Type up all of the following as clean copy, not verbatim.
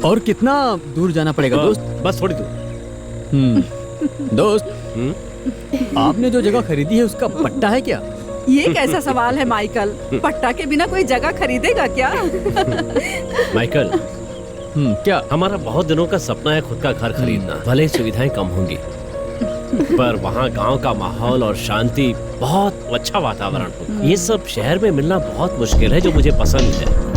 और कितना दूर जाना पड़ेगा दोस्त? बस थोड़ी दूर। दोस्त, आपने जो जगह खरीदी है उसका पट्टा है क्या? ये कैसा सवाल है माइकल? पट्टा के बिना कोई जगह खरीदेगा क्या? माइकल, क्या? हमारा बहुत दिनों का सपना है खुद का घर खरीदना। भले ही सुविधाएं कम होंगी, पर वहाँ गांव का माहौल और शांति, बहुत अच्छा वातावरण होगा। ये सब शहर में मिलना बहुत मुश्किल है, जो मुझे पसंद है।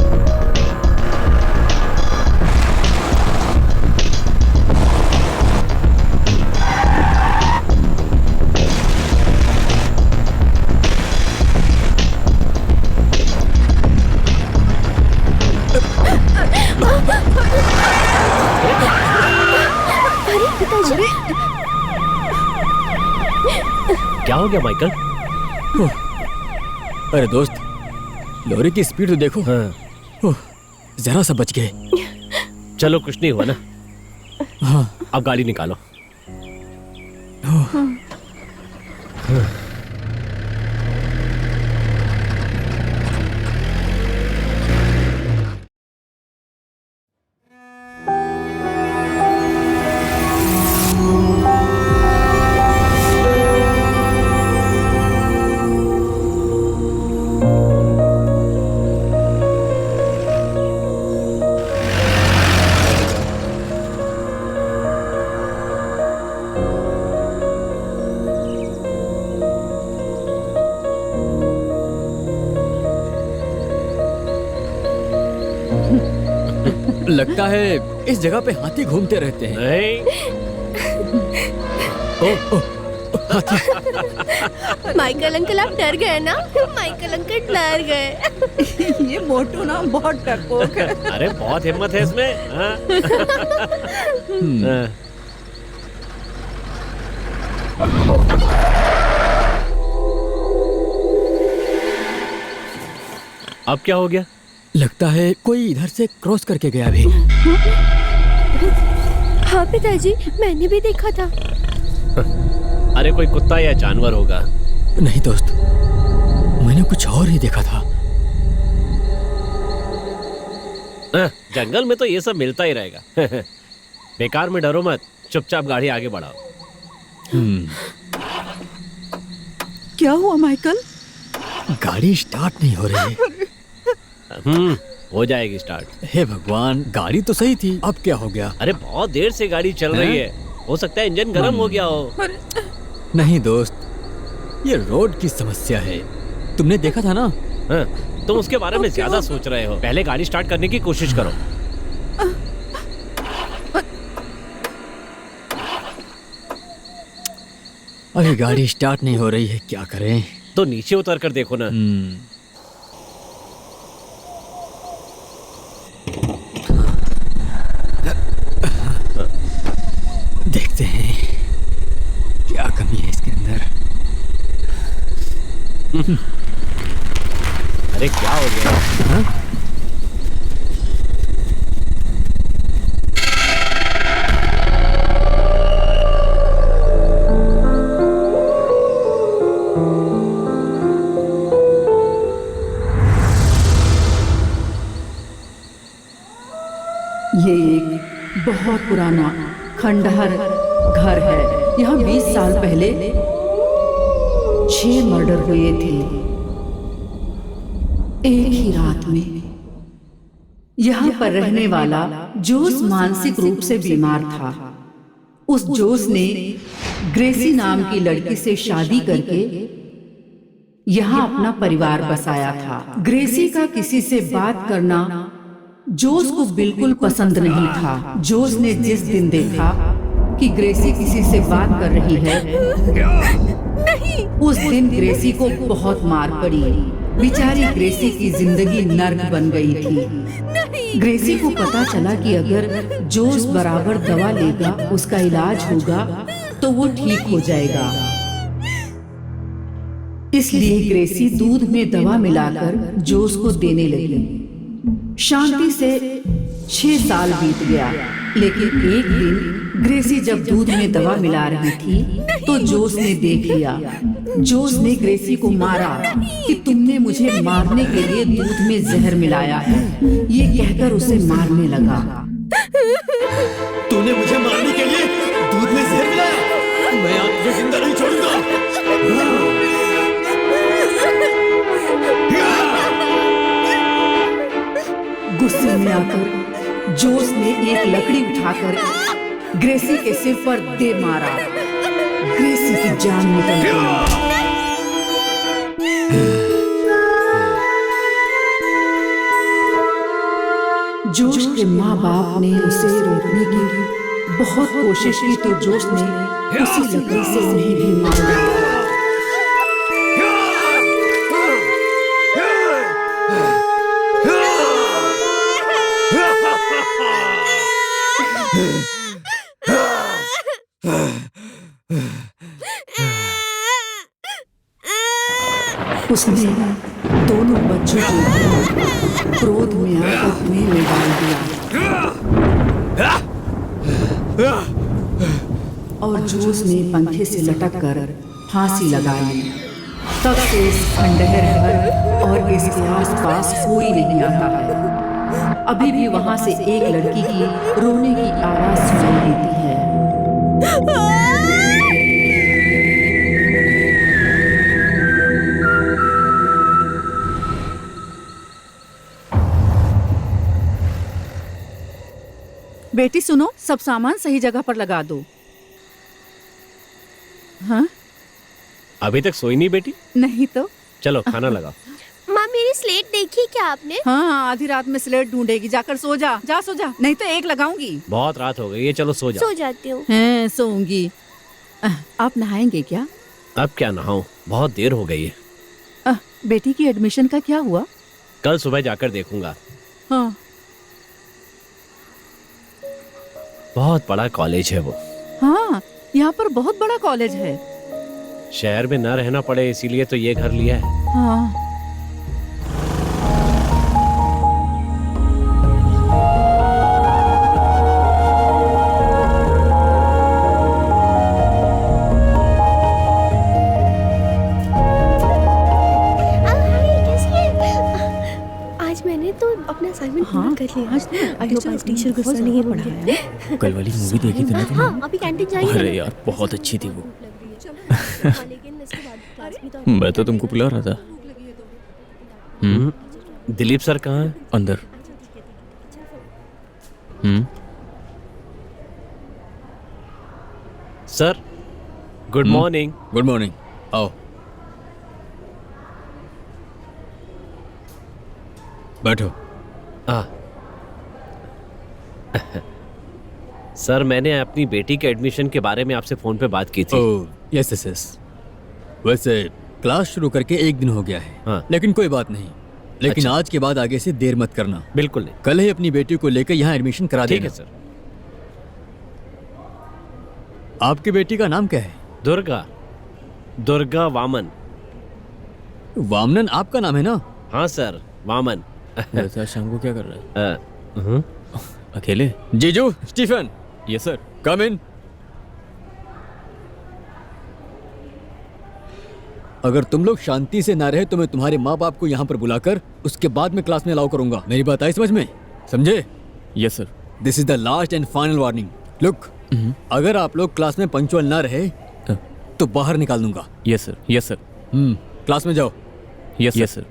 क्या हो गया माइकल? अरे दोस्त, लॉरी की स्पीड तो देखो। जरा सा बच गए। चलो, कुछ नहीं हुआ ना। हाँ। अब गाड़ी निकालो। लगता है इस जगह पे हाथी घूमते रहते हैं। माइकल अंकल, आप डर गए ना? माइकल अंकल डर गए। ये मोटू ना बहुत डरपोक है। अरे बहुत हिम्मत है इसमें। अब क्या हो गया? लगता है कोई इधर से क्रॉस करके गया भी। हाँ पिताजी, मैंने भी देखा था। अरे कोई कुत्ता या जानवर होगा। नहीं दोस्त, मैंने कुछ और ही देखा था। जंगल में तो ये सब मिलता ही रहेगा। बेकार में डरो मत, चुपचाप गाड़ी आगे बढ़ाओ। क्या हुआ माइकल? गाड़ी स्टार्ट नहीं हो रही है। हो जाएगी स्टार्ट। हे भगवान, गाड़ी तो सही थी, अब क्या हो गया? अरे बहुत देर से गाड़ी चल रही है, हो सकता है इंजन गर्म हो गया हो। नहीं दोस्त, ये रोड की समस्या है। तुमने देखा था ना? तुम उसके बारे में ज्यादा सोच रहे हो। पहले गाड़ी स्टार्ट करने की कोशिश करो। अभी गाड़ी स्टार्ट नहीं हो रही है, क्या करें? तो नीचे उतर कर देखो ना। देखते हैं क्या कमी है इसके अंदर। अरे क्या हो गया? ये एक बहुत पुराना खंडहर घर है। यहाँ 20 साल पहले 6 मर्डर हुए थे एक ही रात में। यहाँ पर रहने वाला जोस मानसिक रूप से बीमार था। उस जोस ने ग्रेसी नाम की लड़की से शादी करके यहाँ अपना परिवार बसाया था। ग्रेसी का किसी से बात करना जोस को बिल्कुल पसंद नहीं था। जोस ने जिस दिन देखा कि ग्रेसी किसी से बात कर रही है, नहीं, उस दिन ग्रेसी को बहुत मार पड़ी। बेचारी ग्रेसी की जिंदगी नर्क बन गई थी। ग्रेसी को पता चला कि अगर जोस बराबर दवा लेगा, उसका इलाज होगा तो वो ठीक हो जाएगा। इसलिए ग्रेसी दूध में दवा मिलाकर जोस को देने लगी। शांति से 6 साल बीत गया। लेकिन एक दिन ग्रेसी जब दूध में दवा मिला रही थी तो जोस ने देख लिया। जोस ने ग्रेसी को मारा कि तुमने मुझे मारने के लिए दूध में जहर मिलाया है, ये कहकर उसे मारने लगा। तूने मुझे मारने के लिए दूध में जहर मिलाया? मैं आज तुझे जिंदा नहीं छोड़ूंगा। गुस्से में आकर जोस ने एक लकड़ी उठाकर ग्रेसी के सिर पर दे मारा। ग्रेसी की जान निकल गई। जोश के माँ बाप ने उसे रोकने की बहुत कोशिश की तो जोश ने उसी लकड़ी से उन्हें भी मार दिया। उसने दोनों बच्चों को क्रोध में आकर कुएं में डाल दिया और जोस ने पंखे से लटक कर फांसी लगा ली। तब से इस खंडहर पर और इसके आसपास कोई नहीं आता है। अभी भी वहां से एक लड़की की रोने की आवाज सुनाई देती है। बेटी सुनो, सब सामान सही जगह पर लगा दो। हाँ? अभी तक सोई नहीं बेटी? नहीं तो। चलो खाना लगाओ। माँ मेरी स्लेट देखी क्या आपने? हाँ, आधी रात में स्लेट ढूंढेगी, जाकर सो जा। जा सो जा, नहीं तो एक लगाऊंगी। बहुत रात हो गई है, चलो सो जाओ। सो जाती हूँ। हैं, सोऊंगी। आप नहाएंगे क्या? अब क्या नहाऊं, बहुत देर हो गई है। बेटी की एडमिशन का क्या हुआ? कल सुबह जाकर देखूंगा। हाँ। बहुत बड़ा कॉलेज है वो। हाँ, यहाँ पर बहुत बड़ा कॉलेज है। शहर में न रहना पड़े इसीलिए तो ये घर लिया है। हाँ। अपना असाइनमेंट पूरा कर लिया। आज टीचर गुस्सा नहीं पड़ा। कल वाली मूवी देखी थी ना तुमने? हाँ, अभी कैंटीन जाएंगे। अरे यार बहुत अच्छी थी वो। मैं तो तुमको बुला रहा था। दिलीप सर कहाँ हैं? अंदर। Sir good morning. Good morning, आओ बैठो। सर मैंने अपनी बेटी के एडमिशन के बारे में आपसे फोन पे बात की थी। Oh yes yes yes. वैसे क्लास शुरू करके एक दिन हो गया है। हाँ। लेकिन कोई बात नहीं। लेकिन अच्छा। आज के बाद आगे से देर मत करना। बिल्कुल नहीं। कल ही अपनी बेटी को लेकर यहाँ एडमिशन करा देना। ठीक है सर। आपकी बेटी का नाम क्या है? दुर्गा। दुर्गा वामन। वामनन आपका नाम है ना? हाँ सर, वामन। ऐसा शाम को क्या कर रहा है? हाँ। अकेले? जीजू, स्टीफन। यस सर, कम इन। अगर तुम लोग शांति से ना रहे तो मैं तुम्हारे माँ बाप को यहाँ पर बुलाकर उसके बाद में क्लास में अलाउ करूंगा। मेरी बात आई समझ में? समझे? Yes sir. This is the last and final warning. Look, अगर आप लोग क्लास में पंक्चुअल ना रहे तो बाहर निकाल दूंगा। Yes sir, yes sir. Class में जाओ। Yes sir.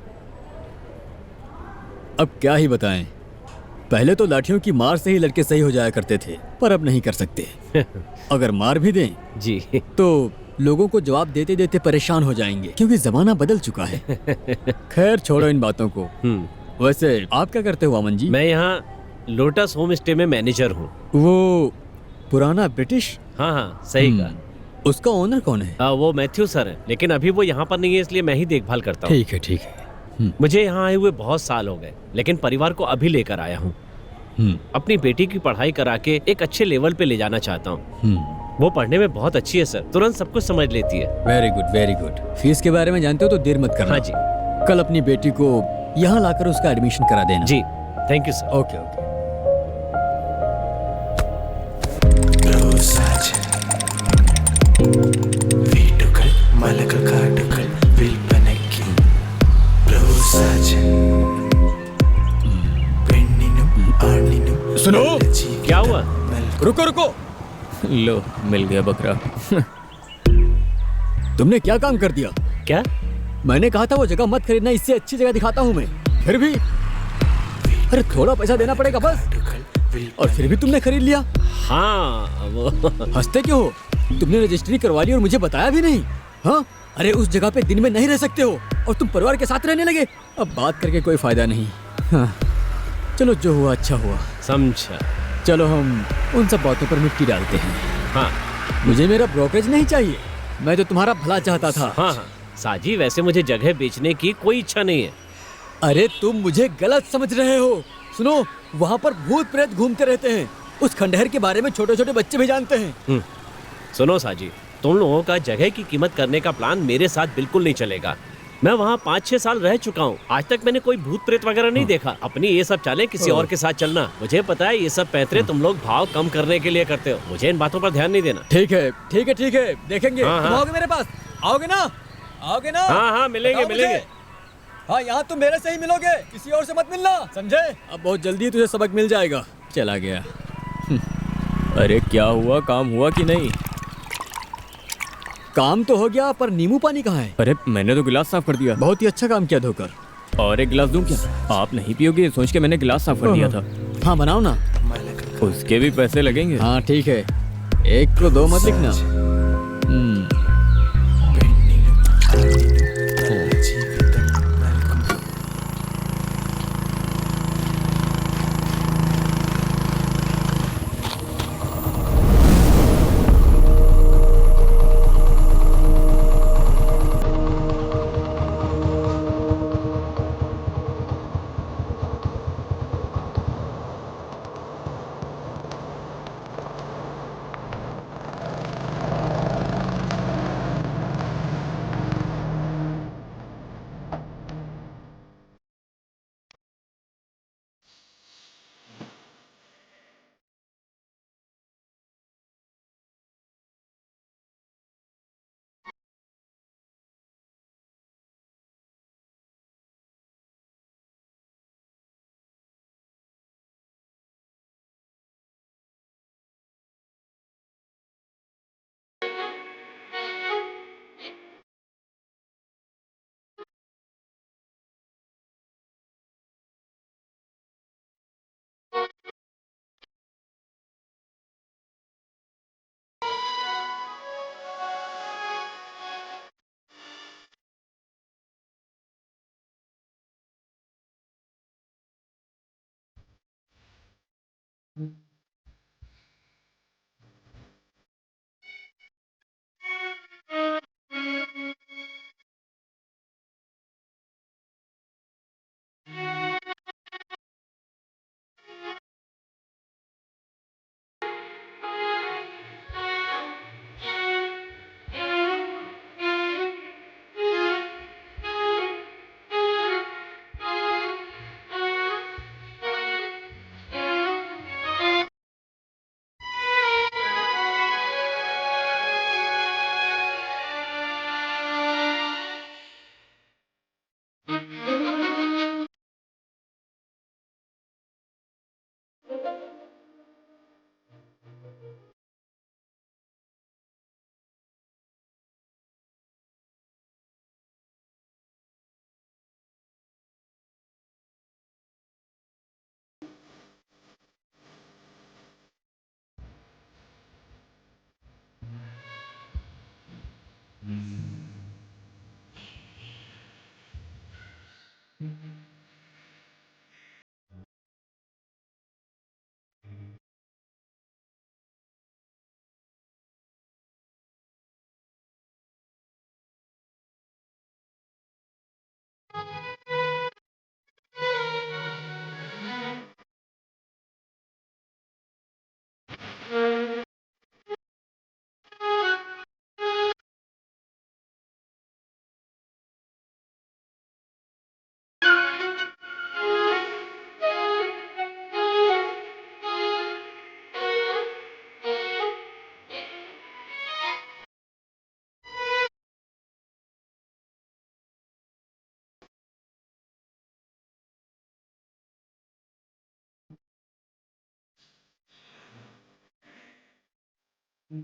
अब क्या ही बताएं, पहले तो लाठियों की मार से ही लड़के सही हो जाया करते थे, पर अब नहीं कर सकते। अगर मार भी दें जी तो लोगों को जवाब देते देते परेशान हो जाएंगे, क्योंकि जमाना बदल चुका है। खैर छोड़ो इन बातों को। वैसे आप क्या करते हो वामन जी? मैं यहाँ लोटस होम स्टे में मैनेजर हूँ। वो पुराना ब्रिटिश? हाँ हाँ, सही कहा। उसका ओनर कौन है? वो मैथ्यू सर है, लेकिन अभी वो यहाँ पर नहीं है, इसलिए मैं ही देखभाल करता हूँ। ठीक है ठीक है। मुझे यहाँ आए हुए बहुत साल हो गए, लेकिन परिवार को अभी लेकर आया हूँ। अपनी बेटी की पढ़ाई करा के एक अच्छे लेवल पे ले जाना चाहता हूँ। वो पढ़ने में बहुत अच्छी है सर, तुरंत सब कुछ समझ लेती है। Very good very good. Fees के बारे में जानते हो तो देर मत करना। हाँ जी। कल अपनी बेटी को यहाँ लाकर उसका एडमिशन करा देना। जी, thank you sir. Okay okay. മലകൾ വിൽപ്പനയ്ക്ക് പ്രോത്സാഹൻ പെണ്ണിനും ആണിനും सुनो क्या हुआ? रुको रुको लो मिल गया बकरा तुमने क्या काम कर दिया? क्या? मैंने कहा था वो जगह मत खरीदना, इससे अच्छी जगह दिखाता हूँ मैं। फिर भी अरे थोड़ा पैसा देना पड़ेगा बस, और फिर भी तुमने खरीद लिया। हाँ वो हंसते क्यों हो? तुमने रजिस्ट्री करवा ली और मुझे बताया भी नहीं। हाँ अरे उस जगह पे दिन में नहीं रह सकते हो और तुम परिवार के साथ रहने लगे। अब बात करके कोई फायदा नहीं। हाँ चलो जो हुआ अच्छा हुआ। समझा। चलो हम उन सब बातों पर मिट्टी डालते हैं। हाँ मुझे मेरा ब्रोकरेज नहीं चाहिए, मैं तो तुम्हारा भला चाहता था। हाँ हाँ साजी, वैसे मुझे जगह बेचने की कोई इच्छा नहीं है। अरे तुम मुझे गलत समझ रहे हो। सुनो वहाँ पर भूत प्रेत घूमते रहते हैं, उस खंडहर के बारे में छोटे छोटे बच्चे भी जानते हैं। सुनो साजी, तुम लोगों का जगह की कीमत करने का प्लान मेरे साथ बिल्कुल नहीं चलेगा। मैं वहाँ 5-6 साल रह चुका हूँ, आज तक मैंने कोई भूत प्रेत वगैरह नहीं देखा। अपनी ये सब चालें किसी और के साथ चलना। मुझे पता है ये सब पैतरे तुम लोग भाव कम करने के लिए करते हो, मुझे इन बातों पर ध्यान नहीं देना। ठीक है ठीक है ठीक है, देखेंगे। हाँ, तुम हाँ। आओगे मेरे पास? आओगे ना? आओगे ना? हाँ हाँ मिलेंगे बताओ मुझे। मिलेंगे। हाँ यहाँ तुम मेरे से ही मिलोगे, किसी और से मत मिलना, समझे? अब बहुत जल्दी तुझे सबक मिल जाएगा। चला गया। अरे क्या हुआ, काम हुआ कि नहीं? काम तो हो गया, पर नींबू पानी कहाँ है? अरे मैंने तो गिलास साफ कर दिया। बहुत ही अच्छा काम किया धोकर। और एक गिलास दूं क्या? आप नहीं पियोगे सोच के मैंने गिलास साफ कर दिया था। हाँ बनाओ ना। उसके भी पैसे लगेंगे। हाँ ठीक है, एक को दो मत लिखना। अरे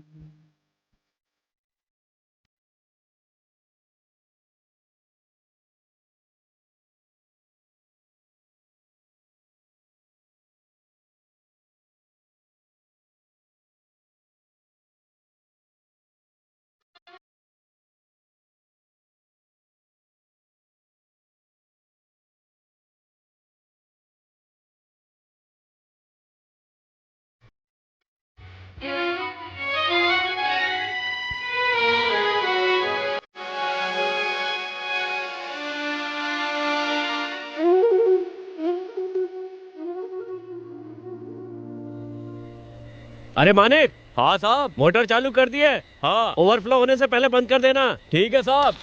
मानिक, हाँ साहब। मोटर चालू कर दिए। हाँ ओवरफ्लो होने से पहले बंद कर देना। ठीक है साहब।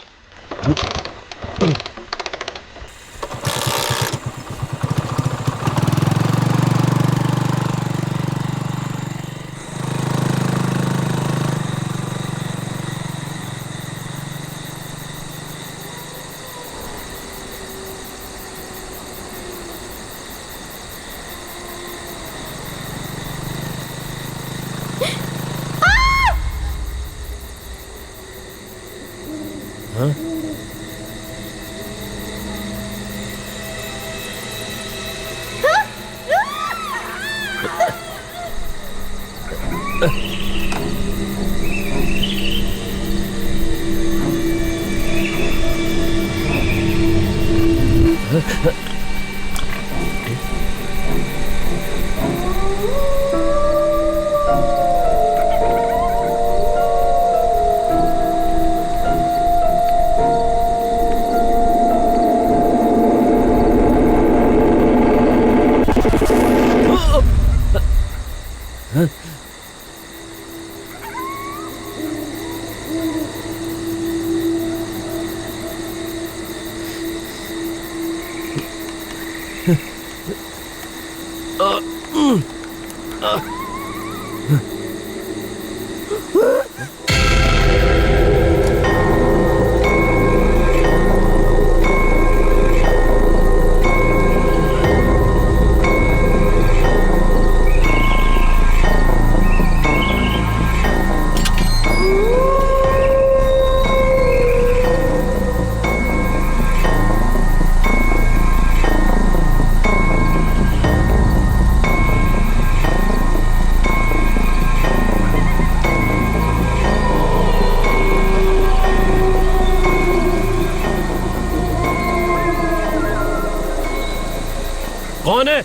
कौन है?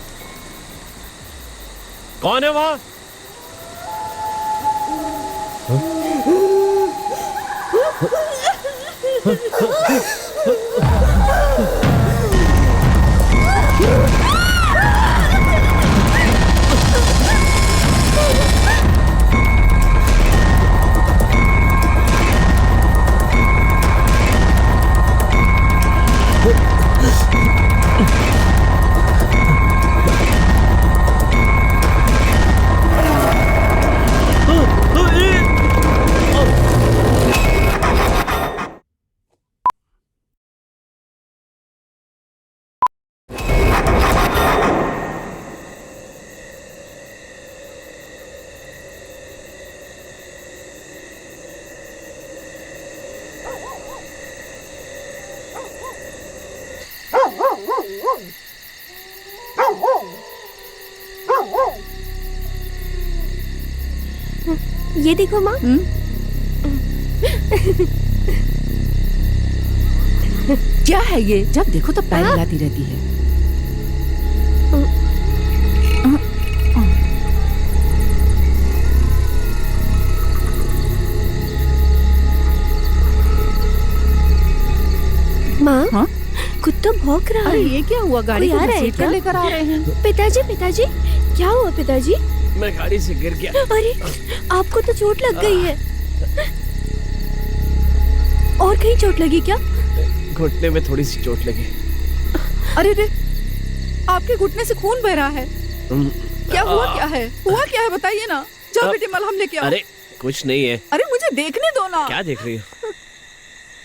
कौन है वहां? ये देखो माँ। क्या है ये? जब देखो तो पैर हिलाती रहती है। माँ, हाँ? कुत्ता भौंक रहा अरे है। ये क्या हुआ? गाड़ी कोई को आ रहा है घसीट कर क्या? लेकर आ रहे हैं। पिताजी, पिताजी, क्या हुआ पिताजी? मैं गाड़ी से गिर गया। अरे, आपको तो चोट लग गई है। और कहीं चोट लगी क्या? घुटने में थोड़ी सी चोट लगी। अरे रे, आपके घुटने से खून बह रहा है। क्या हुआ? क्या है? हुआ क्या है? बताइए ना। जाओ बेटी, मलहम लेके आओ। अरे कुछ नहीं है। अरे मुझे देखने दो ना। क्या देख रही हो?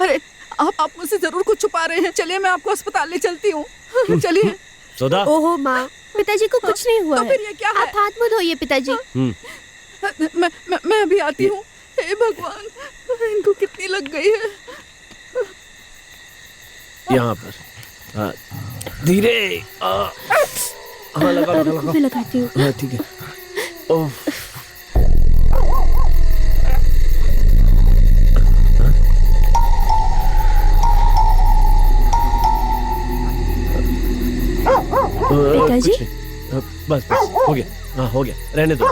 अरे आप मुझसे जरूर कुछ छुपा रहे हैं। चलिए मैं आपको अस्पताल ले चलती हूँ। चलिए। सुधा। ओहो माँ, पिताजी को कुछ नहीं हुआ तो है। फिर ये क्या है? आप हाथ मुंह धोइए पिताजी। मैं अभी आती हूँ। हे भगवान, इनको कितनी लग गई है। यहाँ पर धीरे। हाँ लगा लगा लगा। मैं लगाती हूँ। हाँ ठीक है। ओह पिताजी? कुछ नहीं। बस बस हो गया। हाँ हो गया, रहने दो।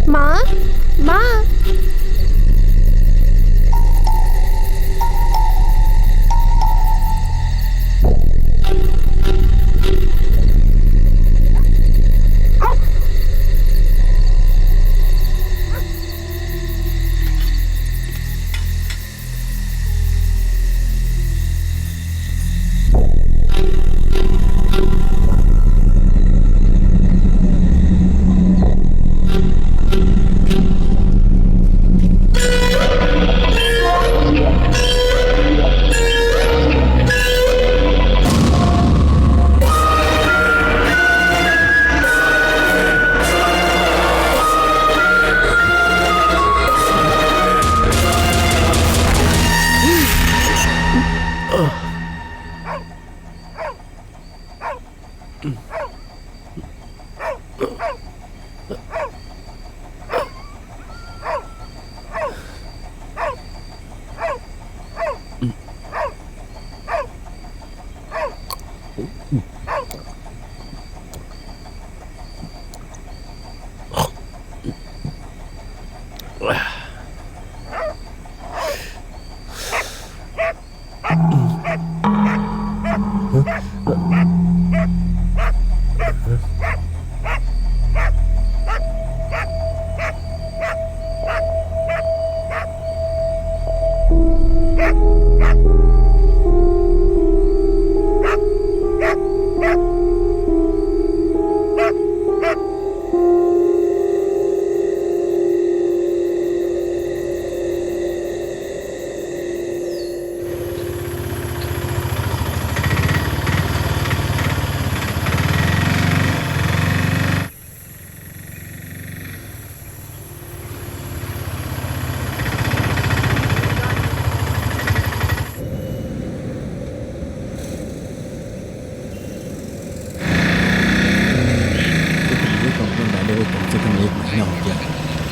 माँ, माँ।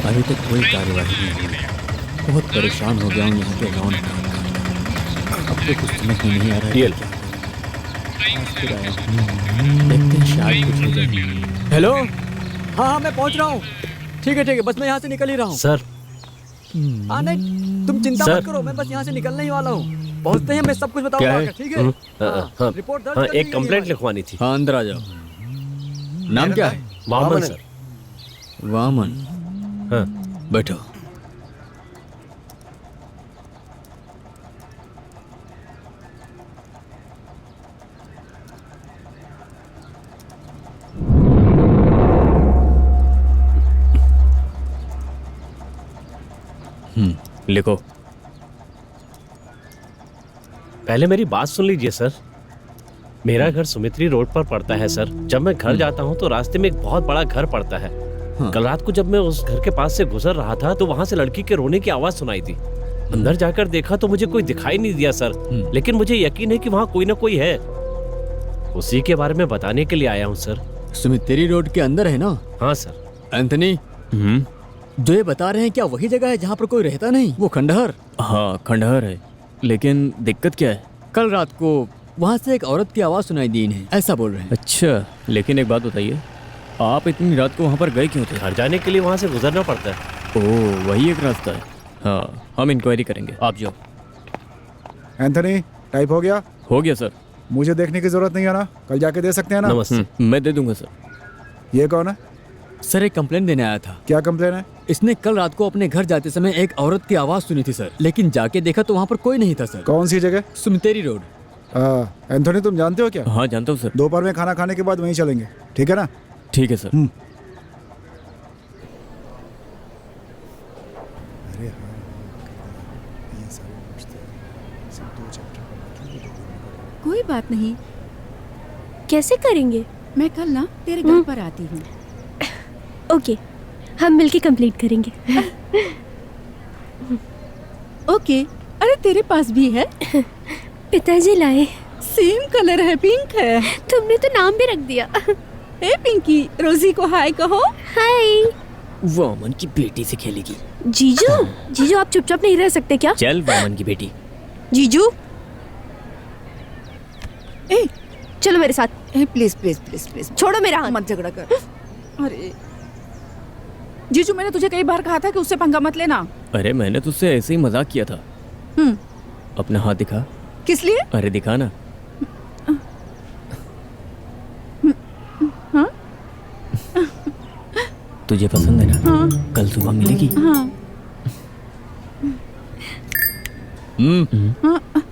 अभी तक कोई कार्यवाही नहीं हुई। बहुत परेशान हो गया हूँ यहाँ पे लॉन अब तो कुछ समझ में नहीं आ रहा है। डीएल। देखते हैं शायद कुछ हो जाए। हेलो, हाँ मैं पहुँच रहा हूँ। ठीक है बस मैं यहाँ से निकल ही रहा हूँ। सर। हाँ नहीं तुम चिंता मत करो, मैं बस यहाँ से निकलने ही वाला हूँ। पहुँचते हैं मैं सब कुछ बताऊंगा। ठीक है? हाँ, रिपोर्ट दर्ज हाँ कर दी एक गई कंप्लेंट है। लिखवानी थी। हाँ अंदर आ जाओ। नाम क्या है? वामन सर। वामन। हाँ बैठो। लिखो। पहले मेरी बात सुन लीजिए सर। मेरा घर सुमित्री रोड पर पड़ता है सर। जब मैं घर जाता हूँ तो रास्ते में एक बहुत बड़ा घर पड़ता है। हाँ। कल रात को जब मैं उस घर के पास से गुजर रहा था तो वहां से लड़की के रोने की आवाज सुनाई थी। अंदर जाकर देखा तो मुझे कोई दिखाई नहीं दिया सर, लेकिन मुझे यकीन है कि वहाँ कोई ना कोई है। उसी के बारे में बताने के लिए आया हूँ सर। सुमित्री रोड के अंदर है ना? हाँ सर। एंथनी, जो ये बता रहे हैं क्या वही जगह है जहाँ पर कोई रहता नहीं? वो खंडहर? हाँ खंडहर है, लेकिन दिक्कत क्या है? कल रात को वहाँ से एक औरत की आवाज़ सुनाई दी इन्हें, ऐसा बोल रहे हैं। अच्छा, लेकिन एक बात बताइए, आप इतनी रात को वहाँ पर गए क्यों थे? घर जाने के लिए वहाँ से गुजरना पड़ता है। ओह वही एक रास्ता है। हाँ हम इंक्वायरी करेंगे, आप जाओ। एंथनी, टाइप हो गया? हो गया सर। मुझे देखने की जरूरत नहीं है ना? कल जाके दे सकते हैं ना? नमस्ते। मैं दे दूंगा सर। ये कौन है? सर एक कंप्लेंट देने आया था। क्या कंप्लेन है? इसने कल रात को अपने घर जाते समय एक औरत की आवाज़ सुनी थी सर, लेकिन जाके देखा तो वहाँ पर कोई नहीं था सर। कौन सी जगह? सुमित्री रोड। एंथनी तुम जानते हो क्या? हाँ जानता हूँ सर। दोपहर में खाना खाने के बाद वहीं चलेंगे, ठीक है ना? ठीक है सर। अरे हाँ, ये सारे पूछते हैं। कोई बात नहीं, कैसे करेंगे? मैं कल ना तेरे घर पर आती हूँ। ओके, हम मिलके कंप्लीट करेंगे। ओके। अरे तेरे पास भी है? पिताजी लाए। सेम कलर है, पिंक है। तुमने तो नाम भी रख दिया। ए पिंकी, रोजी को हाय कहो। हाय। वो अमन की बेटी से खेलेगी। जीजू, जीजू आप चुपचाप नहीं रह सकते क्या? चल वो अमन की बेटी। जीजू, ए चलो मेरे साथ। ए प्लीज प्लीज प्लीज प्लीज छोड़ो मेरा हाथ। मत झगड़ा कर। अरे जीजू, मैंने तुझे कई बार कहा था कि उससे पंगा मत लेना। अरे मैंने तुझसे ऐसे ही मजाक किया था। अपना हाथ दिखा। किस लिए? अरे दिखा ना। हाँ? तुझे पसंद है ना? हाँ। कल सुबह मिलेगी। हाँ।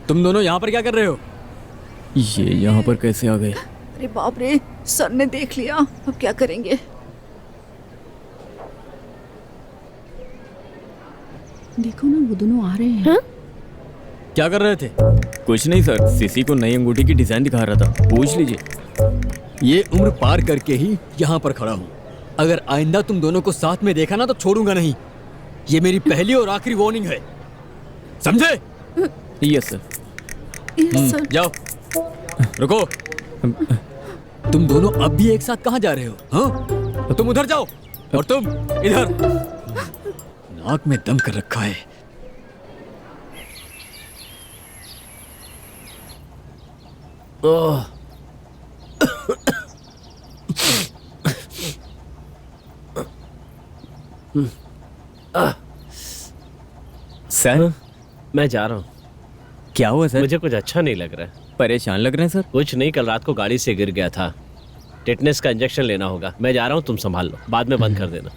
तुम दोनों यहाँ पर क्या कर रहे हो? ये यहाँ पर कैसे आ गए? अरे बाप रे, सर ने देख लिया, अब क्या करेंगे? देखो ना, वो दोनों आ रहे हैं। हाँ? क्या कर रहे थे? कुछ नहीं सर, सीसी को नई अंगूठी की डिजाइन दिखा रहा था, पूछ लीजिए। ये उम्र पार करके ही यहाँ पर खड़ा हूँ। अगर आइंदा तुम दोनों को साथ में देखा ना तो छोड़ूंगा नहीं। ये मेरी पहली और आखिरी वार्निंग है, समझे? Yes sir. Yes sir. जाओ, रुको। तुम दोनों अब भी एक साथ कहाँ जा रहे हो? हाँ, तो तुम उधर जाओ और तुम इधर। नाक में दम कर रखा है। ओह, सर मैं जा रहा हूँ। क्या हुआ सर? मुझे कुछ अच्छा नहीं लग रहा है। परेशान लग रहे हैं सर। कुछ नहीं, कल रात को गाड़ी से गिर गया था। टिटनेस का इंजेक्शन लेना होगा। मैं जा रहा हूँ, तुम संभाल लो, बाद में बंद कर देना।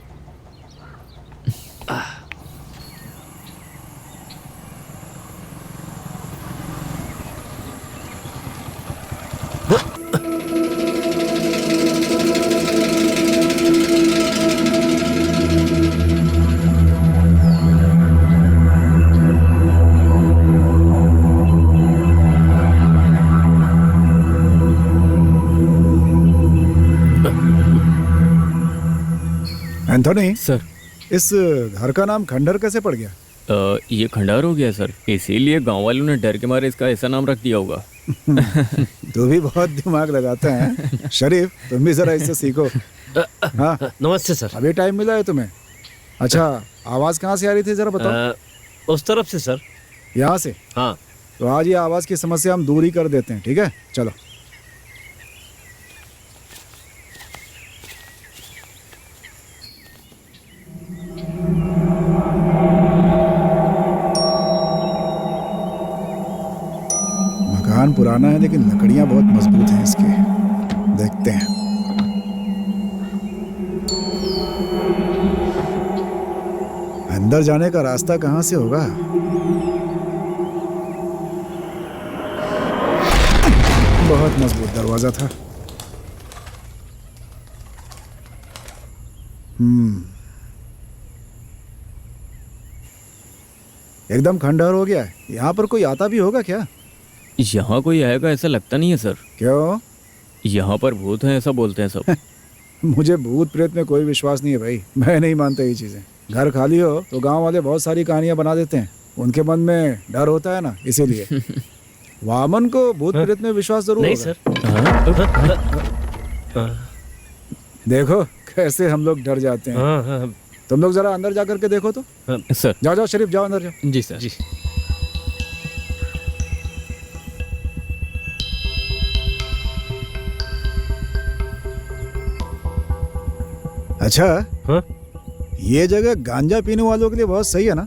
एंथोनी, सर इस घर का नाम खंडहर कैसे पड़ गया? ये खंडहर हो गया सर, इसीलिए गांव वालों ने डर के मारे इसका ऐसा नाम रख दिया होगा। तू भी बहुत दिमाग लगाता है शरीफ, तुम भी जरा इससे सीखो। हाँ, नमस्ते सर। अभी टाइम मिला है तुम्हें? अच्छा, आवाज कहाँ से आ रही थी जरा बताओ। उस तरफ से सर। यहाँ से? हाँ। तो आज ये आवाज की समस्या हम दूर ही कर देते हैं, ठीक है? चलो। मकान पुराना है लेकिन लकड़ियां बहुत मजबूत हैं इसकी। देखते हैं। अंदर जाने का रास्ता कहाँ से होगा? बहुत मजबूत दरवाजा था। एकदम खंडहर हो गया है। यहाँ पर कोई आता भी होगा क्या? यहाँ कोई आएगा ऐसा लगता नहीं है सर। क्यों? यहाँ पर भूत हैं ऐसा बोलते हैं सब। मुझे भूत प्रेत में कोई विश्वास नहीं है भाई, मैं नहीं मानता ये चीजें। घर खाली हो तो गांव वाले बहुत सारी कहानियां बना देते हैं, उनके मन में डर होता है ना, इसीलिए। वामन को भूत प्रेत में विश्वास जरूर नहीं होगा। सर। देखो कैसे हम लोग डर जाते हैं। हाँ। तुम लोग जरा अंदर जाकर के देखो तो। सर जाओ जाओ शरीफ, जाओ अंदर जाओ। जी सर। जी। अच्छा, हाँ? ये जगह गांजा पीने वालों के लिए बहुत सही है ना?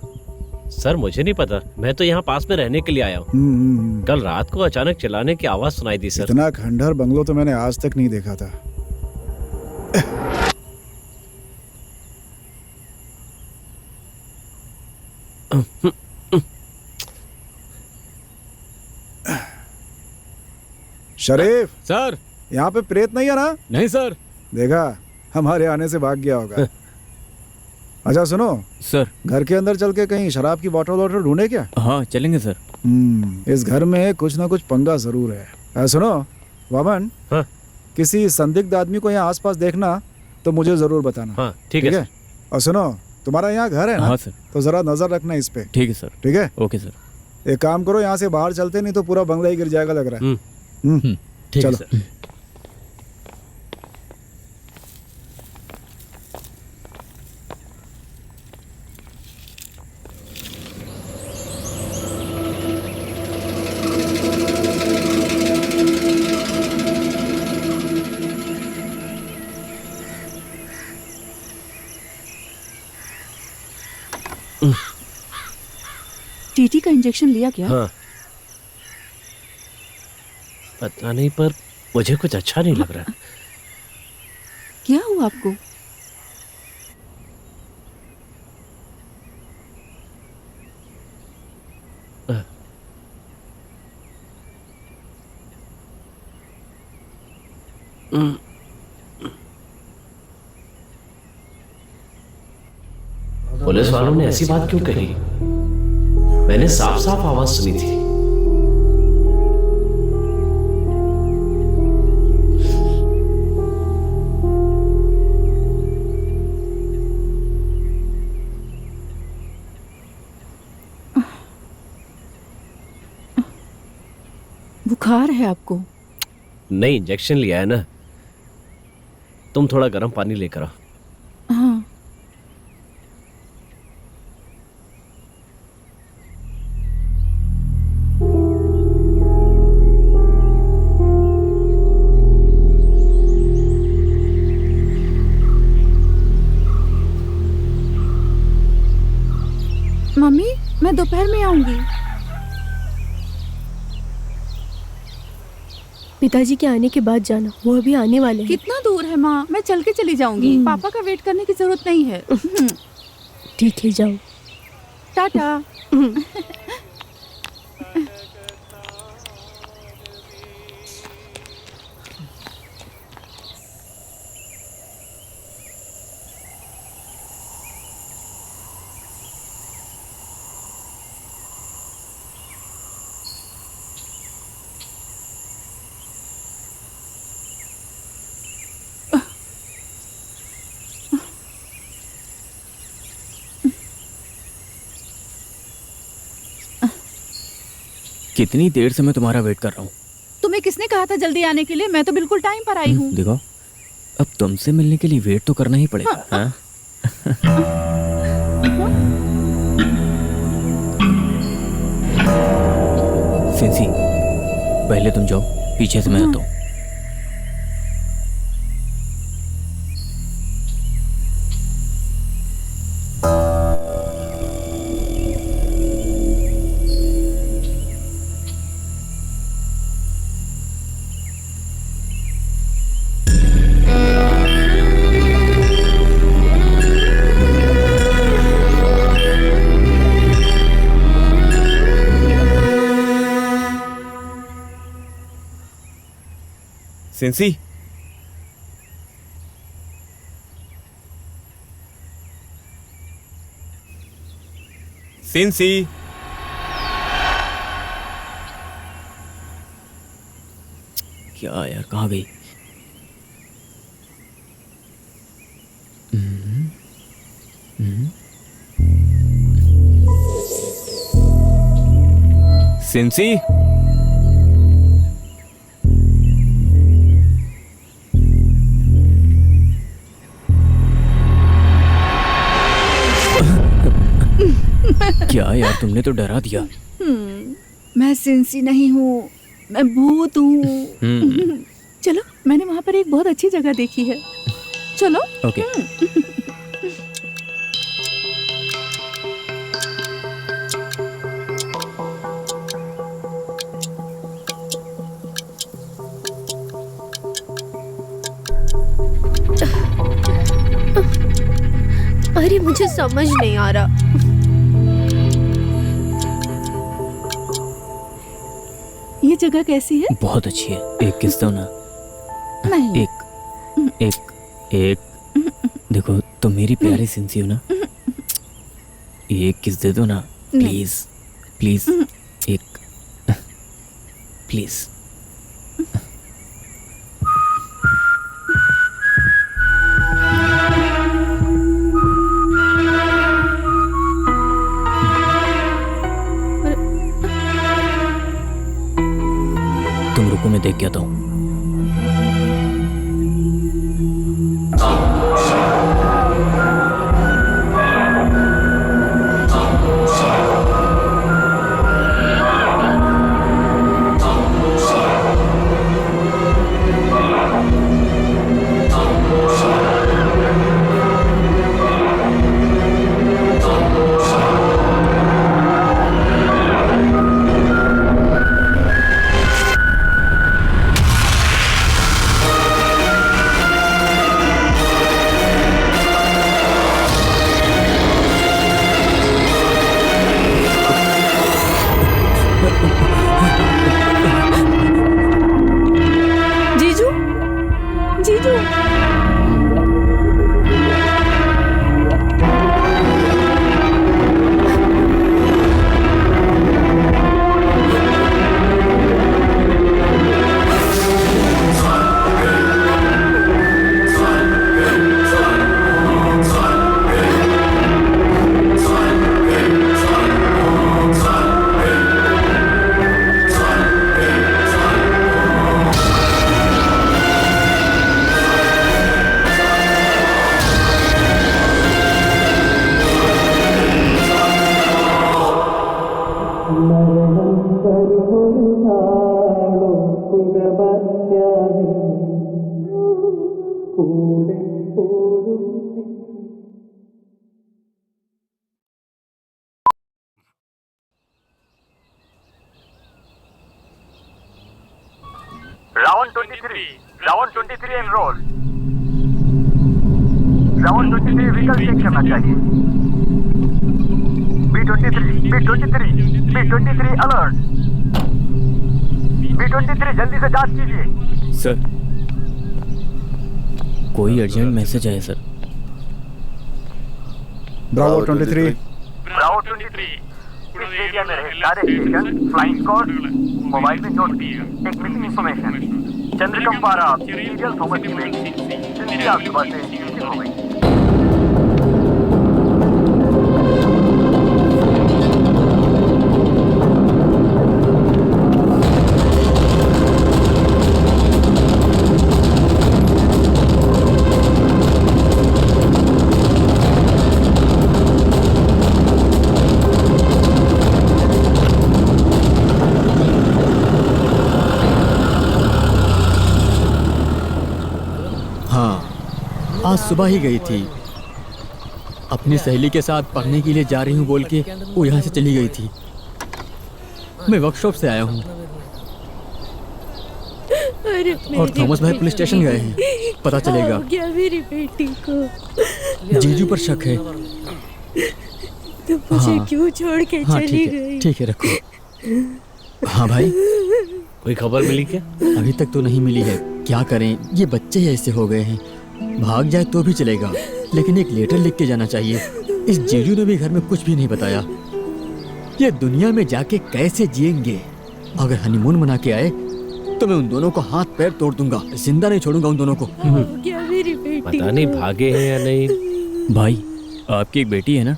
सर मुझे नहीं पता, मैं तो यहाँ पास में रहने के लिए आया हूँ। कल रात को अचानक चिल्लाने की आवाज सुनाई दी सर। इतना खंडहर बंगलो तो मैंने आज तक नहीं देखा था। शरीफ, सर। यहाँ पे प्रेत नहीं है ना? नहीं सर। देखा, हमारे आने से भाग गया होगा। अच्छा सुनो सर। घर के अंदर चल के कहीं शराब की बॉटल वॉटल ढूंढे क्या? हाँ चलेंगे सर। इस घर में कुछ ना कुछ पंगा जरूर है। सुनो वामन, हाँ किसी संदिग्ध आदमी को यहाँ आसपास देखना तो मुझे जरूर बताना। हाँ ठीक है। और सुनो, तुम्हारा यहाँ घर है ना? हाँ सर। तो जरा नजर रखना इस पे। ठीक है सर। ठीक है, ओके सर। एक काम करो, यहाँ से बाहर चलते, नहीं तो पूरा बंगला ही गिर जाएगा लग रहा है। ठीक है चलो। सर। टीटी का इंजेक्शन लिया क्या? हाँ पता नहीं, पर मुझे कुछ अच्छा नहीं लग रहा। क्या हुआ आपको? पुलिस वालों ने ऐसी बात क्यों कही? मैंने साफ साफ आवाज सुनी थी। बुखार है आपको? नहीं, इंजेक्शन लिया है ना। तुम थोड़ा गर्म पानी लेकर आओ। हाँ। मम्मी, मैं दोपहर में आऊंगी। पिताजी के आने के बाद जाना, वो अभी आने वाले हैं। कितना दूर है माँ? मैं चल के चली जाऊंगी। पापा का वेट करने की जरूरत नहीं है। ठीक है, जाओ। टाटा। कितनी देर से मैं तुम्हारा वेट कर रहा हूँ। तुम्हें किसने कहा था जल्दी आने के लिए? मैं तो बिल्कुल टाइम पर आई हूँ। देखो, अब तुमसे मिलने के लिए वेट तो करना ही पड़ेगा। हाँ? सिंसी, पहले तुम जाओ, पीछे से मैं आता हूँ। सिंसी, सिंसी, क्या यार, कहाँ गई? सिंसी, क्या यार, तुमने तो डरा दिया। मैं सिंसी नहीं हूँ, मैं भूत हूँ। चलो, मैंने वहाँ पर एक बहुत अच्छी जगह देखी है। चलो। ओके। अरे मुझे समझ नहीं आ रहा। ये जगह कैसी है? बहुत अच्छी है। एक किस दो ना। नहीं। एक देखो, तो मेरी प्यारी सिंसी हो ना, एक किस दे दो ना, प्लीज प्लीज। एक प्लीज। तुम रुको, मैं देख के आता हूँ। जीजू, जीजू, Round 23. Round 23 enroll. Round 23 vehicle check करना चाहिए. B23 alert. B23 जल्दी से जांच कीजिए. सर, कोई अर्जेंट मैसेज आया सर। ब्रावो 23। ब्रावो 23 इस एरिया में रहे सारे स्टेशन, फ्लाइंग स्क्वाड, मोबाइल में नोट दिए. एक मिसिंग इंफॉर्मेशन. चंद्रकंपारा सीरियल थॉमस की बेटी सिंधी आज सुबह से मिसिंग हो गई. आज सुबह ही गई थी, अपनी सहेली के साथ पढ़ने के लिए जा रही हूँ बोल के वो यहाँ से चली गई थी। मैं वर्कशॉप से आया हूँ और थॉमस भाई पुलिस स्टेशन गए हैं, पता चलेगा। क्या मेरी बेटी को जीजू पर शक है। तो मुझे क्यों छोड़ के हाँ चली गई? ठीक है रखो। हाँ भाई, कोई खबर मिली क्या? अभी तक तो नहीं मिली है। क्या करें, ये बच्चे ही ऐसे हो गए हैं। भाग जाए तो भी चलेगा, लेकिन एक लेटर लिख के जाना चाहिए। इस जीजू ने भी घर में कुछ भी नहीं बताया। ये दुनिया में जाके कैसे जिएंगे? अगर हनीमून मना के आए तो मैं उन दोनों को हाथ पैर तोड़ दूंगा, जिंदा नहीं छोड़ूंगा उन दोनों को। क्या मेरी बेटी पता नहीं भागे हैं या नहीं। भाई, आपकी एक बेटी है ना?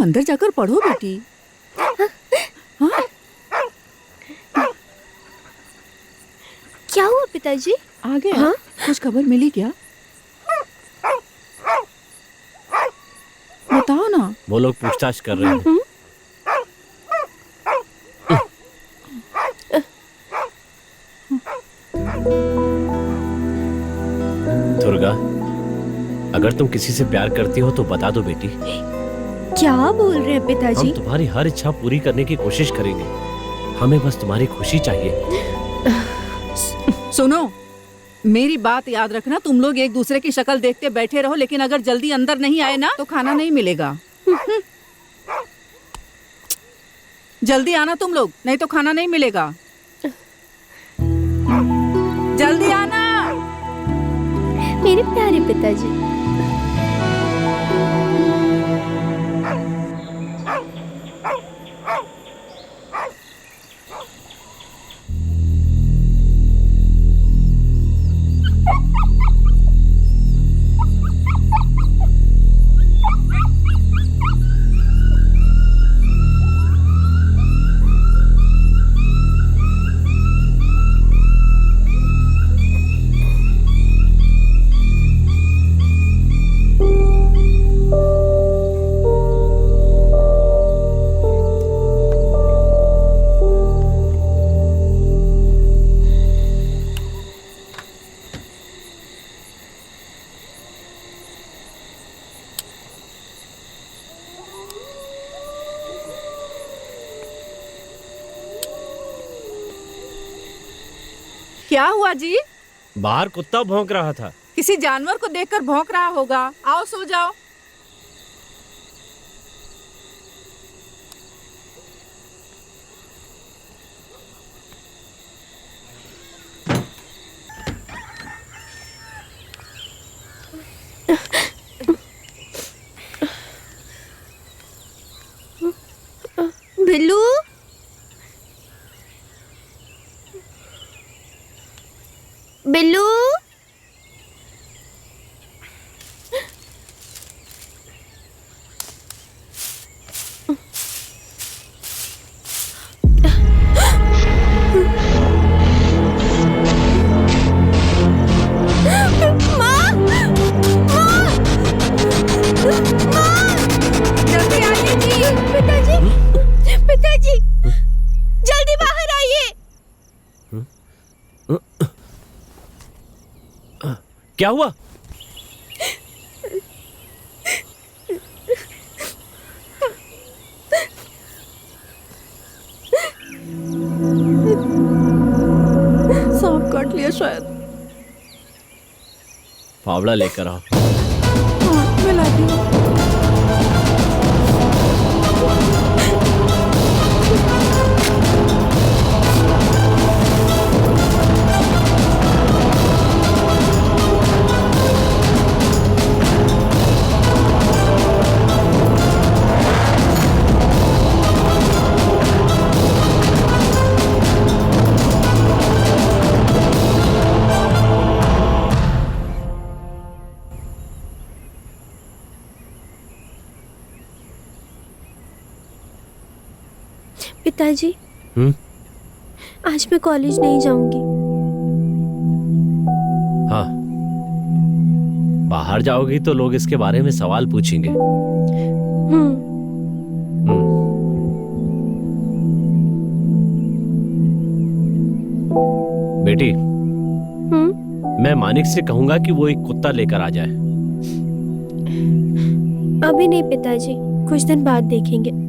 अंदर जाकर पढ़ो बेटी। हाँ? क्या हुआ पिताजी? आ गया? हाँ? कुछ खबर मिली क्या? वो लोग पूछताछ कर रहे हैं। दुर्गा, अगर तुम किसी से प्यार करती हो तो बता दो बेटी। क्या बोल रहे हैं पिताजी? हम तुम्हारी हर इच्छा पूरी करने की कोशिश करेंगे, हमें बस तुम्हारी खुशी चाहिए। सुनो, मेरी बात याद रखना, तुम लोग एक दूसरे की शक्ल देखते बैठे रहो, लेकिन अगर जल्दी अंदर नहीं आए ना तो खाना नहीं मिलेगा। जल्दी आना तुम लोग, नहीं तो खाना नहीं मिलेगा। जल्दी आना मेरे प्यारे पिताजी। क्या हुआ जी? बाहर कुत्ता भौंक रहा था। किसी जानवर को देखकर भौंक रहा होगा। आओ सो जाओ। बिल्लू, बिल्लू, जल्दी आइए जी। पिताजी, पिताजी, जल्दी बाहर आइए। क्या हुआ? सांप काट लिया शायद। फावड़ा लेकर आओ। हाँ, मैं लाती हूँ। पिताजी, आज मैं कॉलेज नहीं जाऊंगी। हाँ, बाहर जाओगी तो लोग इसके बारे में सवाल पूछेंगे। बेटी, मैं मानिक से कहूंगा कि वो एक कुत्ता लेकर आ जाए। अभी नहीं पिताजी, कुछ दिन बाद देखेंगे।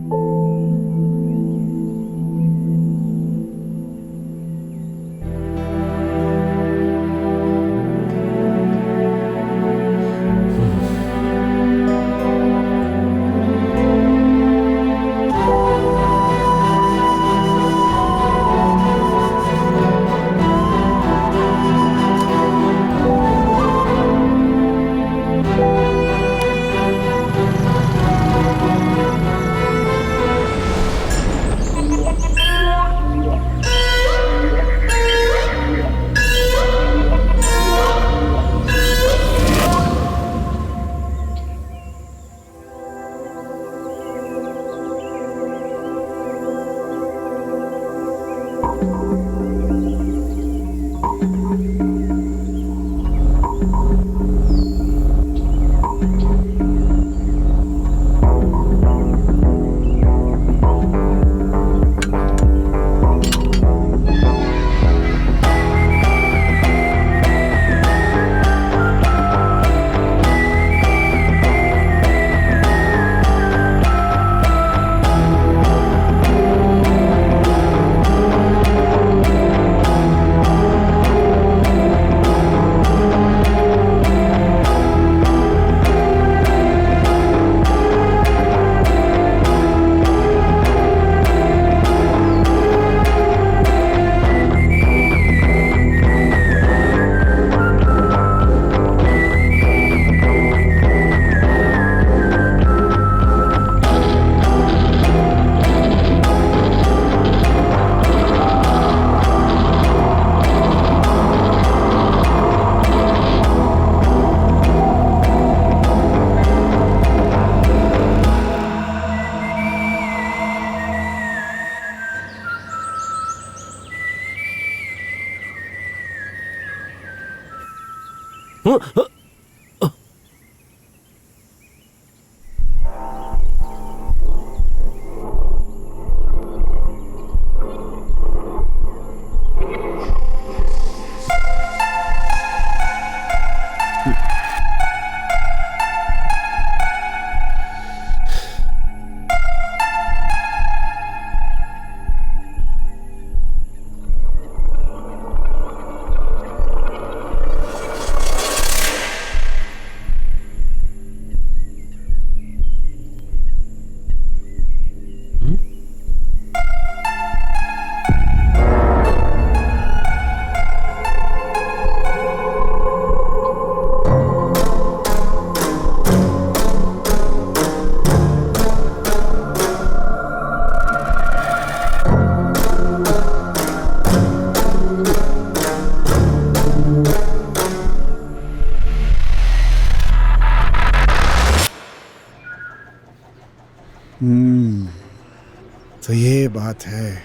तो ये बात है।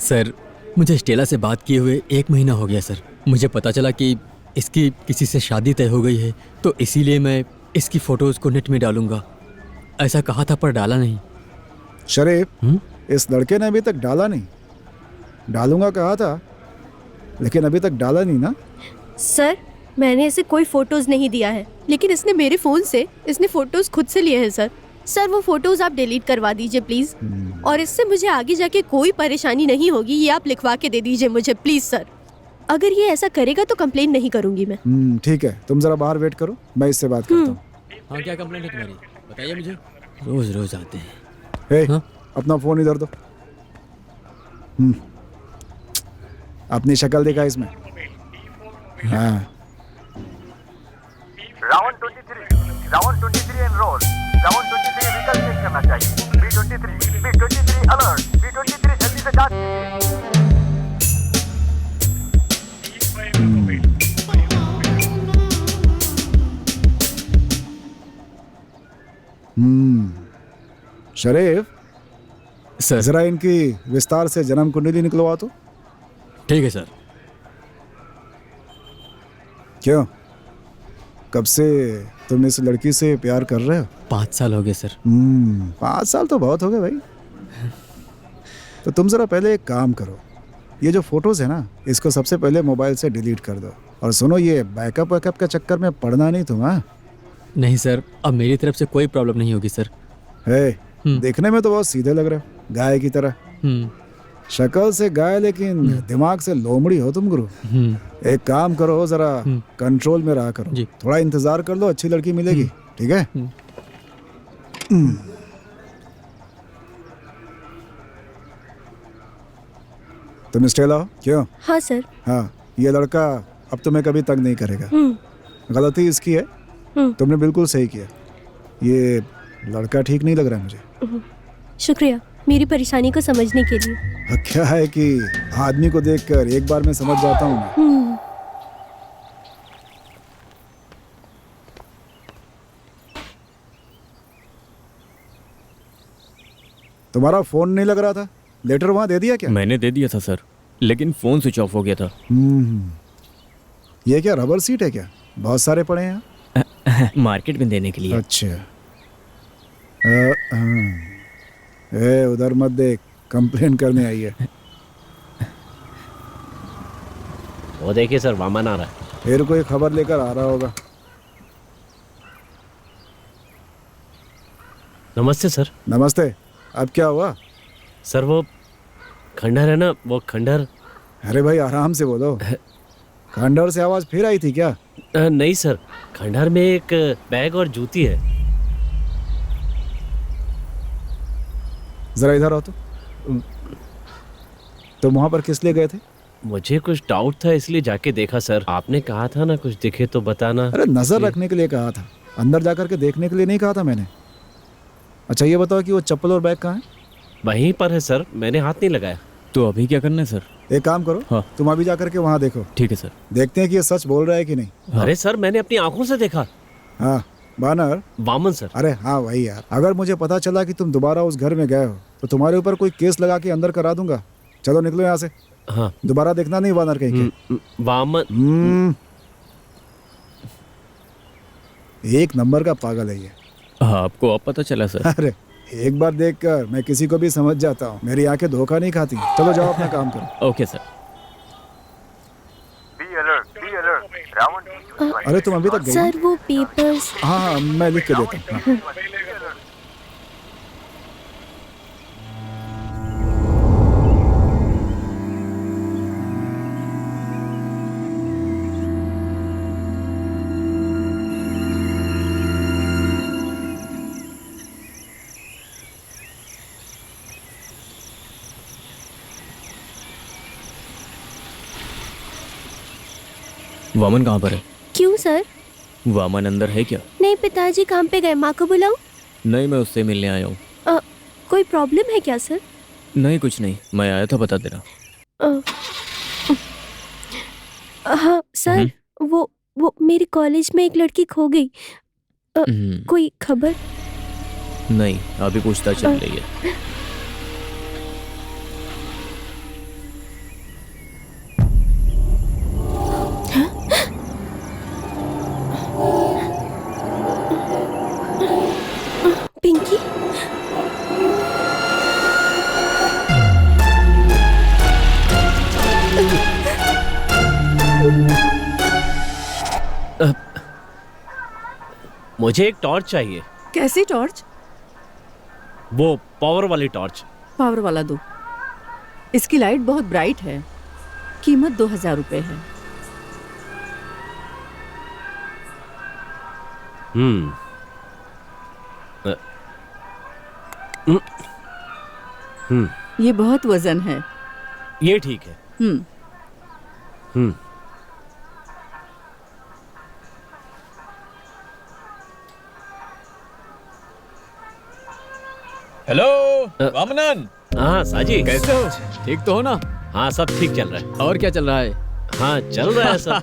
सर, मुझे स्टेला से बात किए हुए 1 महीना हो गया सर। मुझे पता चला कि इसकी किसी से शादी तय हो गई है, तो इसीलिए मैं इसकी फ़ोटोज़ को नेट में डालूंगा। ऐसा कहा था पर डाला नहीं। शरीफ, इस लड़के ने अभी तक डाला नहीं। डालूंगा कहा था, लेकिन अभी तक डाला नहीं ना। सर, मैंने इसे कोई फोटोज नहीं दिया है, लेकिन इसने मेरे फोन से इसने फोटोज खुद से लिए हैं सर। सर, वो फोटोज आप डिलीट करवा दीजिए प्लीज, और इससे मुझे आगे जाके कोई परेशानी नहीं होगी, ये आप लिखवा के दे दीजिए मुझे प्लीज सर। अगर ये ऐसा करेगा तो कंप्लेन नहीं करूंगी मैं। ठीक है, तुम जरा बाहर वेट करो, मैं इससे बात करता हूँ। हाँ, क्या कंप्लेंट है तुम्हारी? बताइए मुझे। रोज रोज आते हैं। हे, हाँ? अपना फोन इधर दो। अपनी शक्ल दिखा इसमें। हाँ, round 23 enrol. Round 23 vehicle check करना चाहिए। B23 alert. B23 जल्दी से जांच कीजिए। शरीफ, सर। जरा इनकी विस्तार से जन्म कुंडली निकलवा तो। ठीक है सर। क्यों, कब से तुम इस लड़की से प्यार कर रहे हो? 5 साल हो गए सर। 5 साल तो बहुत हो गए भाई। तो तुम जरा पहले एक काम करो, ये जो फोटोज है ना, इसको सबसे पहले मोबाइल से डिलीट कर दो। और सुनो, ये बैकअप के चक्कर में पड़ना नहीं तुम। हाँ, नहीं सर, अब मेरी तरफ से कोई प्रॉब्लम नहीं होगी सर। देखने में तो बहुत सीधे लग रहे हो, गाय की तरह। शक्ल से गाय, लेकिन दिमाग से लोमड़ी हो तुम गुरु। एक काम करो, जरा कंट्रोल में रहा करो जी। थोड़ा इंतजार कर लो, अच्छी लड़की मिलेगी। ठीक है? तुम स्टेला हो? क्यों? हाँ सर। हाँ, ये लड़का अब तुम्हें कभी तंग नहीं करेगा। गलती इसकी है, तुमने बिल्कुल सही किया। ये लड़का ठीक नहीं लग रहा है मुझे। शुक्रिया मेरी परेशानी को समझने के लिए। क्या है कि आदमी को देखकर एक बार मैं समझ जाता हूँ। तुम्हारा फोन नहीं लग रहा था, लेटर वहां दे दिया क्या? मैंने दे दिया था सर, लेकिन फोन स्विच ऑफ हो गया था। ये क्या रबर सीट है क्या? बहुत सारे पड़े हैं यहाँ। मार्केट में देने के लिए। अच्छा। उधर मत देख, कंप्लेन करने आई है। वो देखिए सर, वामन आ रहा है। फिर कोई खबर लेकर आ रहा होगा। नमस्ते सर। नमस्ते। अब क्या हुआ? सर वो खंडहर है ना, वो खंडहर। अरे भाई आराम से बोलो। खंडहर से आवाज फिर आई थी क्या? नहीं सर, खंडहर में एक बैग और जूती है। जरा इधर आओ तो। तुम वहां पर किस लिए गए थे? मुझे कुछ डाउट था इसलिए जाके देखा सर। आपने कहा था ना कुछ दिखे तो बताना। अरे नजर रखने के लिए कहा था, अंदर जाकर के देखने के लिए नहीं कहा था मैंने। अच्छा ये बताओ कि वो चप्पल और बैग कहाँ है? वहीं पर है सर, मैंने हाथ नहीं लगाया। तो अभी क्या करना है सर? एक काम करो, हाँ। तुम अभी जाकर के वहाँ देखो। ठीक है सर। देखते हैं कि ये सच बोल रहा है कि नहीं। अरे सर मैंने अपनी आंखों से देखा। हाँ बानर। वामन सर। अरे हाँ वही यार। अगर मुझे पता चला कि तुम दोबारा उस घर में गए हो तो तुम्हारे ऊपर कोई केस लगा के अंदर करा दूंगा। चलो निकलो यहाँ से, हाँ दोबारा देखना नहीं वानर कहीं के। वामन। एक नंबर का पागल है ये। हाँ, आपको अब पता चला सर। अरे एक बार देखकर मैं किसी को भी समझ जाता हूँ, मेरी आंखें धोखा नहीं खाती। चलो जाओ अपना काम करो। Okay sir. B alert Ravan. अरे तुम अभी तक गई? सर वो पेपर्स। हाँ हाँ मैं लिख के देता हूँ। वामन कहाँ पर है? क्यों सर? वामन अंदर है क्या? नहीं, पिताजी काम पे गए, माँ को बुलाऊं? नहीं, मैं उससे मिलने आया हूँ। कोई प्रॉब्लम है क्या सर? नहीं, कुछ नहीं, मैं आया था बता देना। हाँ सर, वो मेरे कॉलेज में एक लड़की खो गई। कोई खबर? नहीं, अभी पूछताछ चल रही है। पिंकी? मुझे एक टॉर्च चाहिए। कैसी टॉर्च? वो पावर वाली टॉर्च। पावर वाला दो। इसकी लाइट बहुत ब्राइट है, कीमत 2000 रुपए है। ये बहुत वजन है। ये ठीक है। हेलो वामनन। हाँ साजी, कैसे हो? ठीक तो हो ना? हाँ सब ठीक चल रहा है। और क्या चल रहा है? हाँ चल रहा है सब।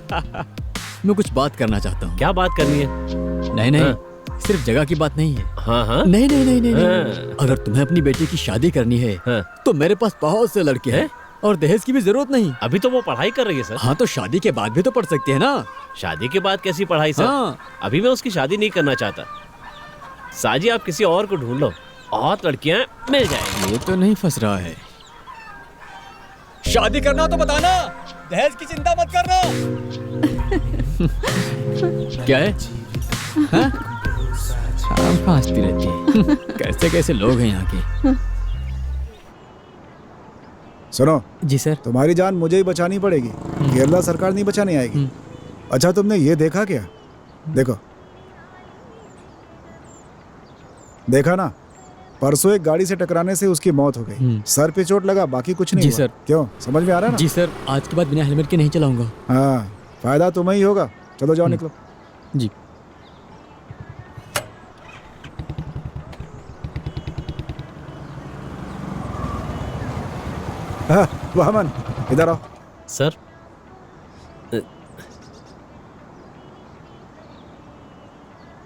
मैं कुछ बात करना चाहता हूँ। क्या बात करनी है? नहीं नहीं, सिर्फ जगह की बात नहीं है। हाँ हाँ। नहीं नहीं नहीं नहीं, हाँ। नहीं। अगर तुम्हें अपनी बेटी की शादी करनी है हाँ। तो मेरे पास बहुत से लड़के हैं और दहेज की भी जरूरत नहीं। अभी तो वो पढ़ाई कर रही है सर। हाँ तो शादी के बाद भी तो पढ़ सकती है ना। शादी के बाद कैसी पढ़ाई सर? हाँ। अभी मैं उसकी शादी नहीं करना चाहता। साजी आप किसी और को ढूंढ लो, और लड़कियां मिल जाएंगी। ये तो नहीं फंस रहा है। शादी करना तो बताना, दहेज की चिंता मत करना। क्या है? हाँ? शाम हंसती रहती है। कैसे कैसे लोग हैं यहाँ के। सुनो जी सर। तुम्हारी जान मुझे ही बचानी पड़ेगी, केरला सरकार नहीं बचाने आएगी। अच्छा तुमने ये देखा क्या? देखो, देखा ना, परसों एक गाड़ी से टकराने से उसकी मौत हो गई। सर पे चोट लगा, बाकी कुछ नहीं जी हुआ। सर। क्यों, समझ में आ रहा है ना? जी सर, आज के बाद बिना हेलमेट के नहीं चलाऊंगा। हाँ, फायदा तुम्हें ही होगा। चलो जाओ निकलो। जी। हाँ, वामन इधर आओ। सर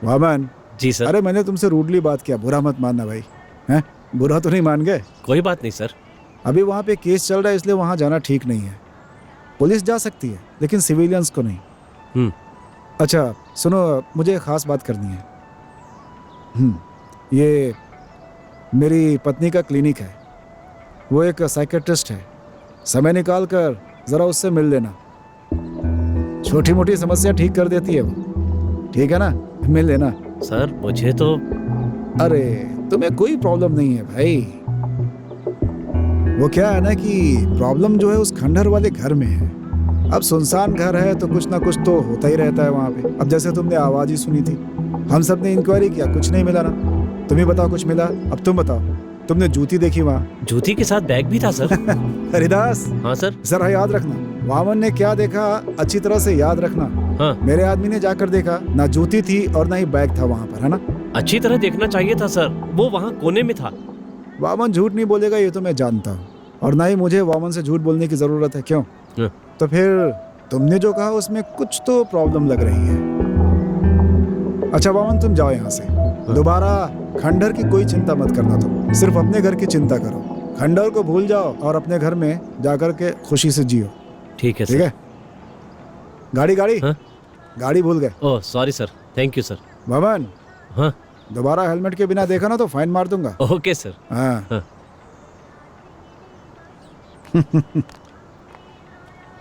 वामन। जी सर। अरे मैंने तुमसे रूडली बात किया, बुरा मत मानना भाई। हैं? बुरा तो नहीं मान गए? कोई बात नहीं सर। अभी वहाँ पे केस चल रहा है, इसलिए वहाँ जाना ठीक नहीं है। पुलिस जा सकती है लेकिन सिविलियंस को नहीं। अच्छा सुनो, मुझे खास बात करनी है। ये मेरी पत्नी का क्लिनिक है, वो एक साइकेट्रिस्ट है। समय निकाल कर ज़रा उससे मिल लेना, छोटी मोटी समस्या ठीक कर देती है वो। ठीक है ना? मिल लेना। सर मुझे तो अरे तुम्हें कोई प्रॉब्लम नहीं है भाई। वो क्या है ना कि प्रॉब्लम जो है उस खंडहर वाले घर में है। अब सुनसान घर है तो कुछ ना कुछ तो होता ही रहता है वहाँ पे। अब जैसे तुमने आवाज ही सुनी थी, हम सब ने इंक्वायरी किया, कुछ नहीं मिला ना। तुम ही बताओ कुछ मिला? अब तुम बताओ, तुमने जूती देखी वहाँ? जूती के साथ बैग भी था सर। हरिदास। हाँ सर। जरा याद रखना, वामन ने क्या देखा अच्छी तरह से याद रखना। हाँ। मेरे आदमी ने जाकर देखा, ना जूती थी और ना ही बैग था वहाँ पर, है ना? अच्छी तरह देखना चाहिए था सर, वो वहाँ कोने में था। वामन झूठ नहीं बोलेगा ये तो मैं जानता हूँ, और ना ही मुझे वामन से झूठ बोलने की जरूरत है। क्यों? तो फिर तुमने जो कहा उसमें कुछ तो प्रॉब्लम लग रही है। अच्छा वामन तुम जाओ यहाँ से, दोबारा खंडहर की कोई चिंता मत करना, तुम सिर्फ अपने घर की चिंता करो। खंडहर को भूल जाओ और अपने घर में जाकर के खुशी से जियो। ठीक है ठीक सर। है? गाड़ी गाड़ी हाँ? गाड़ी भूल गए। Oh sorry sir, thank you sir. भवन, हाँ दोबारा हेलमेट के बिना देखा ना तो फाइन मार दूंगा। Okay sir. हाँ। हाँ।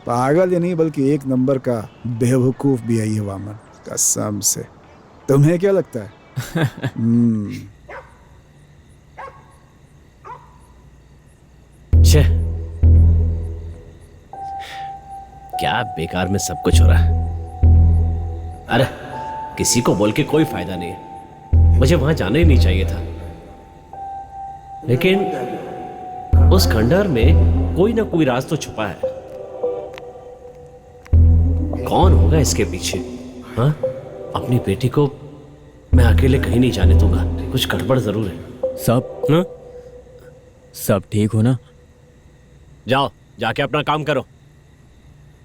पागल ही नहीं बल्कि एक नंबर का बेवकूफ भी है ये वामन, कसम से। तुम्हें क्या लगता है? छे, क्या बेकार में सब कुछ हो रहा है। अरे किसी को बोल के कोई फायदा नहीं है, मुझे वहां जाना ही नहीं चाहिए था। लेकिन उस खंडहर में कोई ना कोई राज तो छुपा है। कौन होगा इसके पीछे? हाँ, अपनी बेटी को मैं अकेले कहीं नहीं जाने दूंगा। कुछ गड़बड़ जरूर है। सब हाँ? सब ठीक हो ना? जाओ जाके अपना काम करो।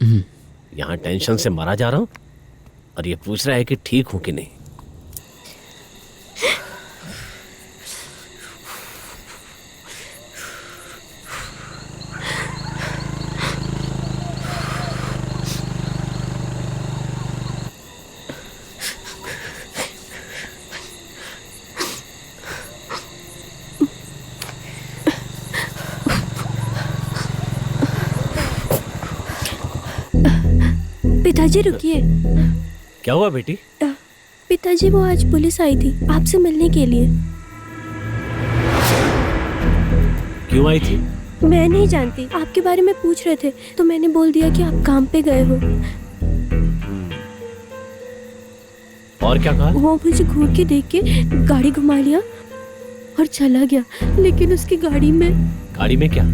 यहां टेंशन से मरा जा रहा हूं और ये पूछ रहा है कि ठीक हूं कि नहीं। पिताजी रुकिए। क्या हुआ बेटी? पिताजी वो आज पुलिस आई थी आपसे मिलने के लिए। क्यों आई थी? मैं नहीं जानती, आपके बारे में पूछ रहे थे तो मैंने बोल दिया कि आप काम पे गए हो। और क्या कहा? वो मुझे घूर के देख के गाड़ी घुमा लिया और चला गया। लेकिन उसकी गाड़ी में क्या?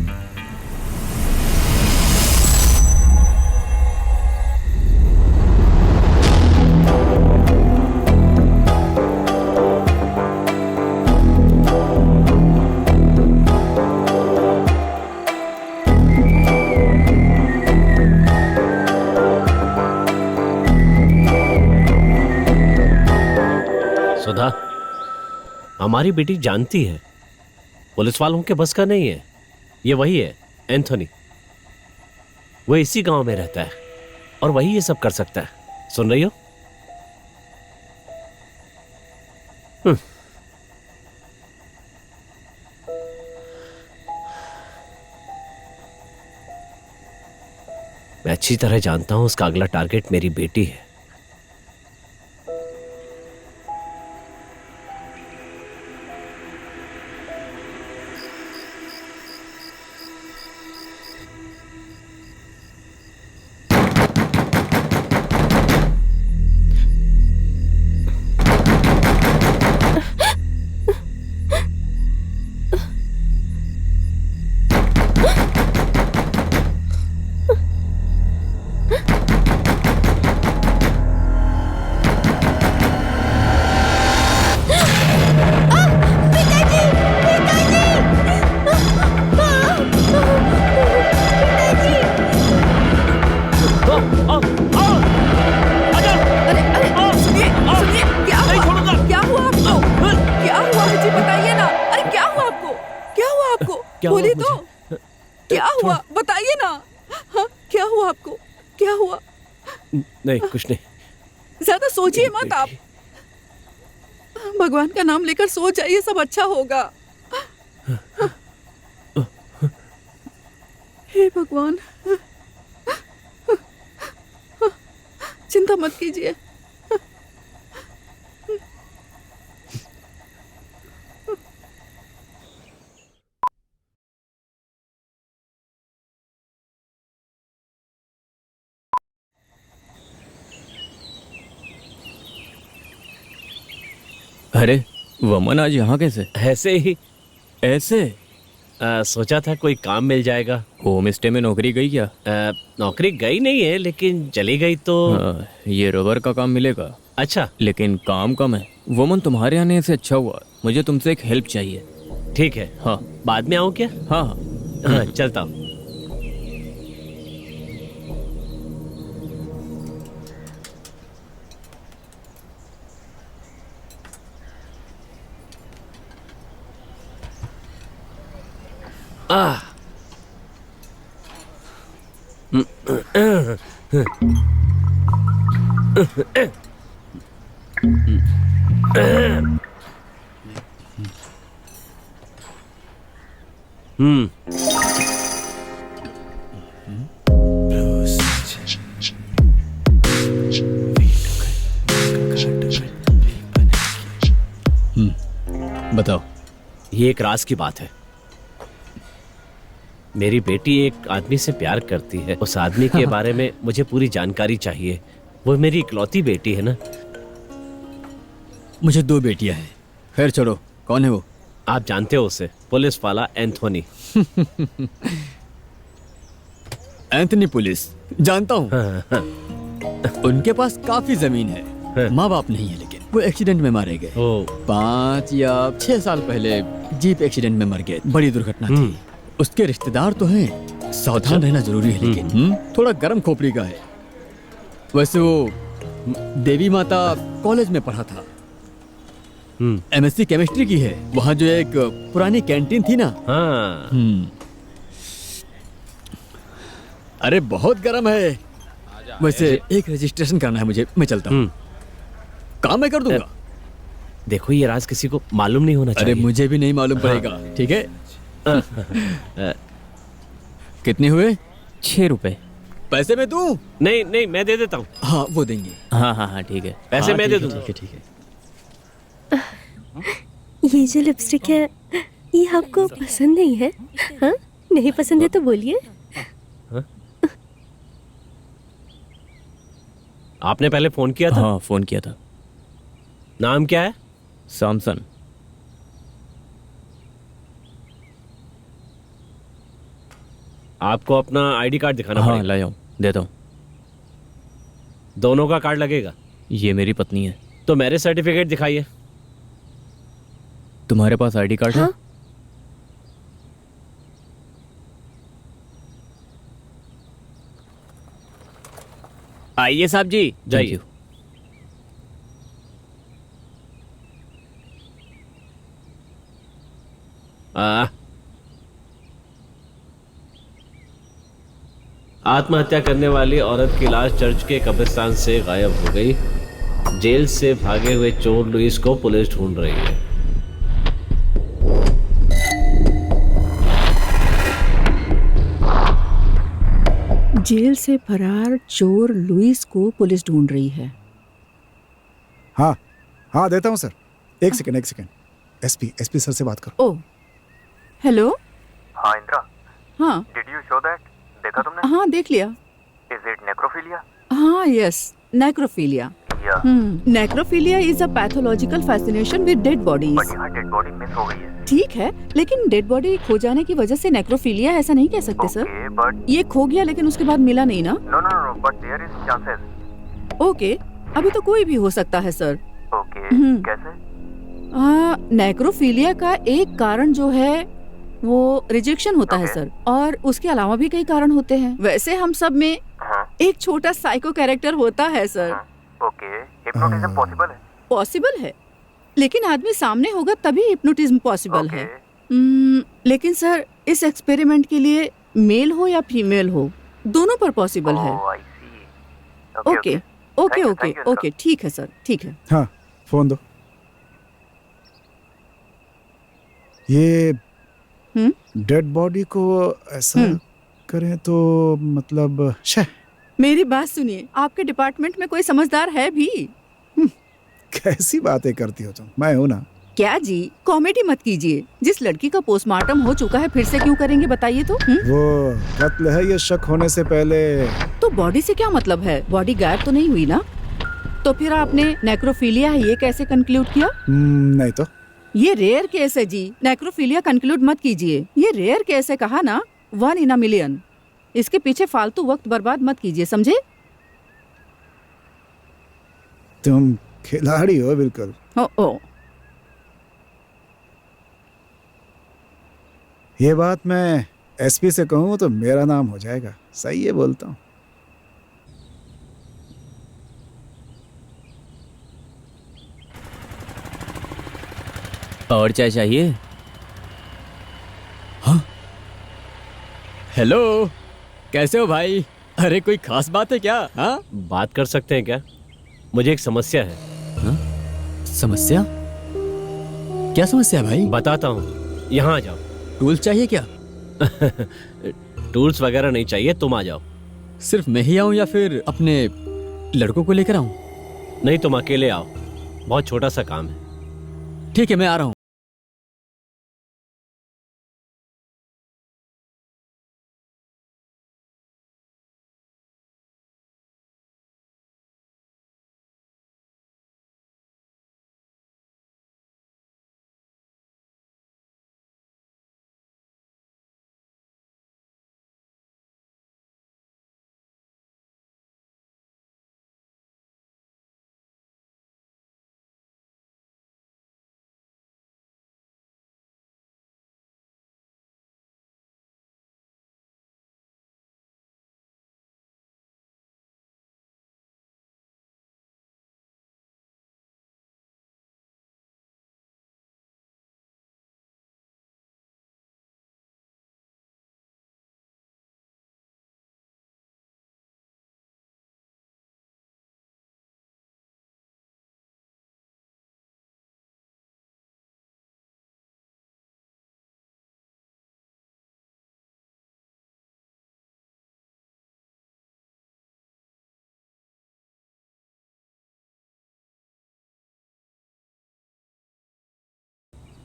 सुधा, हमारी बेटी जानती है पुलिस वालों के बस का नहीं है। ये वही है एंथोनी। वो इसी गांव में रहता है और वही ये सब कर सकता है। सुन रही हो? मैं अच्छी तरह जानता हूं उसका अगला टारगेट मेरी बेटी है। बोलिए तो क्या हुआ, बताइए ना। हाँ, क्या हुआ आपको, क्या हुआ? नहीं कुछ नहीं। ज्यादा सोचिए मत आप, भगवान का नाम लेकर सो जाइए, सब अच्छा होगा। हे भगवान, चिंता मत कीजिए। अरे वमन आज यहाँ कैसे? ऐसे ही। ऐसे? सोचा था कोई काम मिल जाएगा। होम स्टे में नौकरी गई क्या? नौकरी गई नहीं है लेकिन चली गई तो। ये रबर का काम मिलेगा। अच्छा, लेकिन काम कम है। वमन तुम्हारे आने से अच्छा हुआ, मुझे तुमसे एक हेल्प चाहिए। ठीक है। हाँ बाद में आऊँ क्या? हाँ हाँ चलता हूँ। बताओ। ये एक राज की बात है। मेरी बेटी एक आदमी से प्यार करती है। उस आदमी के बारे में मुझे पूरी जानकारी चाहिए। वो मेरी इकलौती बेटी है ना। मुझे 2 बेटियां हैं। खैर छोड़ो, कौन है वो? आप जानते हो उसे, पुलिस वाला एंथोनी। एंथनी पुलिस जानता हूँ। उनके पास काफी जमीन है, माँ बाप नहीं है, लेकिन वो एक्सीडेंट में मारे गए। 5 या 6 साल पहले जीप एक्सीडेंट में मर गए। बड़ी दुर्घटना थी। उसके रिश्तेदार तो हैं, सावधान रहना जरूरी है, लेकिन थोड़ा गर्म खोपड़ी का है। वैसे वो देवी माता कॉलेज में पढ़ा था। MSc केमिस्ट्री की है। वहाँ जो एक पुरानी कैंटीन थी ना। अरे बहुत गर्म है। वैसे एक रजिस्ट्रेशन करना है मुझे, मैं चलता हूँ। काम मैं कर दूंगा। देखो ये राज किसी को मालूम नहीं होना चाहिए। अरे मुझे भी नहीं मालूम पड़ेगा, ठीक है? कितने हुए? 6 रुपए। पैसे मैं दूं? नहीं नहीं, मैं दे देता हूँ। हाँ वो देंगे। हाँ ठीक है। पैसे मैं दे दूंगा। ठीक है। ये जो लिपस्टिक है, ये आपको पसंद नहीं है? हाँ, नहीं पसंद है तो बोलिए। आपने पहले फोन किया था? हाँ फोन किया था। नाम क्या है? सैमसन। आपको अपना आईडी कार्ड दिखाना हाँ पड़ेगा। लाया हूँ, देता हूँ। दोनों का कार्ड लगेगा। ये मेरी पत्नी है। तो मैरिज सर्टिफिकेट दिखाइए। तुम्हारे पास आईडी कार्ड हाँ? है? आइए साहब जी, जाइए। आत्महत्या करने वाली औरत की लाश चर्च के कब्रिस्तान से गायब हो गई। जेल से भागे हुए चोर लुइस को पुलिस ढूंढ रही है। जेल से फरार चोर लुइस को पुलिस ढूंढ रही है। हाँ देता हूँ सर। एक सेकंड। एसपी सर से बात करो। ओ हेलो। हाँ इंदिरा, हाँ डिड यू शो दैट? देखा तुमने? हाँ देख लिया। Is it necrophilia? हाँ यस, नेक्रोफिलिया। या necrophilia is a pathological fascination with dead bodies. But यहाँ डेड बॉडी मिस हो गई है। ठीक है, लेकिन डेड बॉडी खो जाने की वजह से नेक्रोफिलिया ऐसा नहीं कह सकते सर। ओके बट ये खो गया लेकिन उसके बाद मिला नहीं ना। No but there is chances. Okay, अभी तो कोई भी हो सकता है सर। ओके कैसे? नेक्रोफिलिया का एक कारण जो है वो रिजेक्शन होता है सर, और उसके अलावा भी कई कारण होते हैं। वैसे हम सब में एक छोटा साइको कैरेक्टर होता है सर। ओके, हिप्नोटिज्म पॉसिबल है? पॉसिबल है, लेकिन आदमी सामने होगा तभी हिप्नोटिज्म पॉसिबल है। लेकिन सर इस एक्सपेरिमेंट के लिए मेल हो या फीमेल हो, दोनों पर पॉसिबल है। ओके ओके ओके ओके, ठीक है सर, ठीक है। हाँ फोन दो। ये डेड बॉडी को ऐसा करें तो मतलब मेरी बात सुनिए, आपके डिपार्टमेंट में कोई समझदार है भी? कैसी बातें करती हो तुम? मैं हूं ना। क्या जी, कॉमेडी मत कीजिए। जिस लड़की का पोस्टमार्टम हो चुका है फिर से क्यों करेंगे बताइए तो? वो कत्ल है, ये शक होने से पहले। तो बॉडी से क्या मतलब है? बॉडी गायब तो नहीं हुई ना? तो फिर आपने नेक्रोफिलिया है ये कैसे कंक्लूड किया? नहीं तो ये रेयर केस है जी, नेक्रोफिलिया कंक्लूड मत कीजिए। ये रेयर केस है, कहा ना, 1 in a million। इसके पीछे फालतू वक्त बर्बाद मत कीजिए, समझे? तुम खिलाड़ी हो बिल्कुल। ओ ये बात मैं एसपी से कहूँ तो मेरा नाम हो जाएगा। सही है बोलता हूँ। और चाय चाहिए? हाँ हेलो, कैसे हो भाई? अरे कोई खास बात है क्या? हाँ, बात कर सकते हैं क्या? मुझे एक समस्या है। समस्या? क्या समस्या है भाई? बताता हूँ, यहाँ आ जाओ। टूल्स चाहिए क्या? टूल्स वगैरह नहीं चाहिए, तुम आ जाओ। सिर्फ मैं ही आऊं या फिर अपने लड़कों को लेकर आऊं? नहीं, तुम अकेले आओ, बहुत छोटा सा काम है। ठीक है, मैं आ रहा हूं।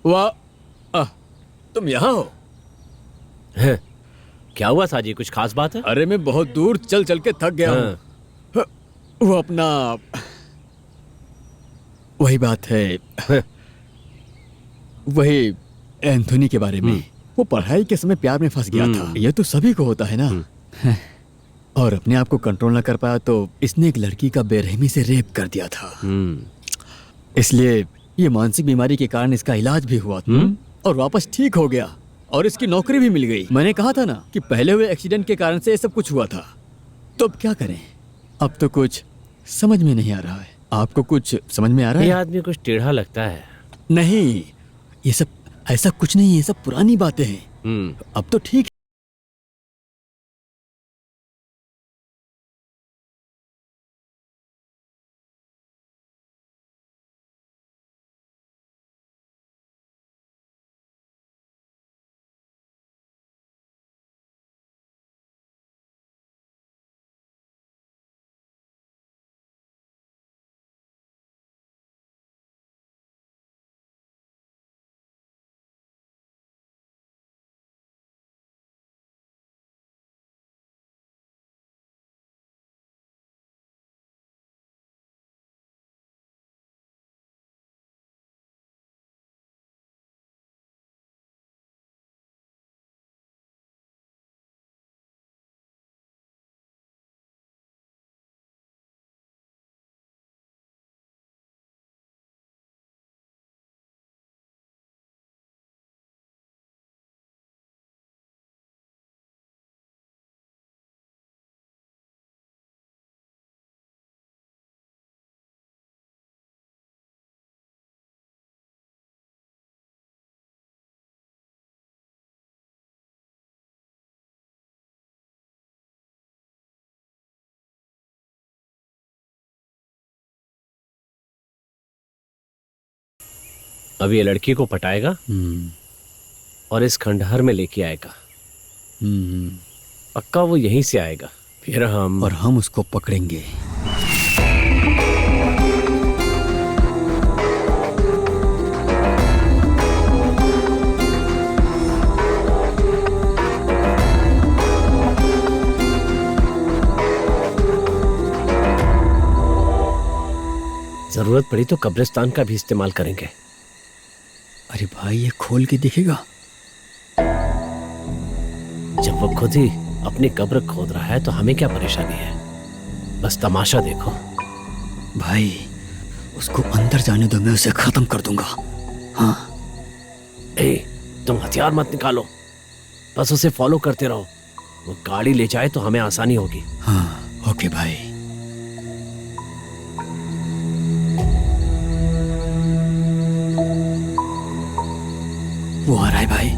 वाह, तुम यहाँ हो? क्या हुआ साजी, कुछ खास बात है? अरे मैं बहुत दूर चल चल के थक गया हूँ। वो अपना वही बात है, वही एंथोनी के बारे में। वो पढ़ाई के समय प्यार में फंस गया था। ये तो सभी को होता है ना। और अपने आप को कंट्रोल ना कर पाया तो इसने एक लड़की का बेरहमी से रेप कर दिया था। इसलिए ये मानसिक बीमारी के कारण इसका इलाज भी हुआ था और वापस ठीक हो गया और इसकी नौकरी भी मिल गई। मैंने कहा था ना कि पहले हुए एक्सीडेंट के कारण से ये सब कुछ हुआ था। तो अब क्या करें? अब तो कुछ समझ में नहीं आ रहा है। आपको कुछ समझ में आ रहा है? ये आदमी कुछ टेढ़ा लगता है। नहीं, ये सब ऐसा कुछ नहीं है, ये सब पुरानी बातें हैं। अब तो ठीक है। अब ये लड़की को पटाएगा और इस खंडहर में लेके आएगा। पक्का वो यहीं से आएगा, फिर हम उसको पकड़ेंगे। जरूरत पड़ी तो कब्रिस्तान का भी इस्तेमाल करेंगे। अरे भाई, ये खोल के दिखेगा? जब वो खुद ही अपनी कब्र खोद रहा है तो हमें क्या परेशानी है? बस तमाशा देखो। भाई, उसको अंदर जाने दो, मैं उसे खत्म कर दूंगा। हाँ। तुम हथियार मत निकालो, बस उसे फॉलो करते रहो। वो गाड़ी ले जाए तो हमें आसानी होगी। हाँ, ओके भाई। वो आ रहा है भाई।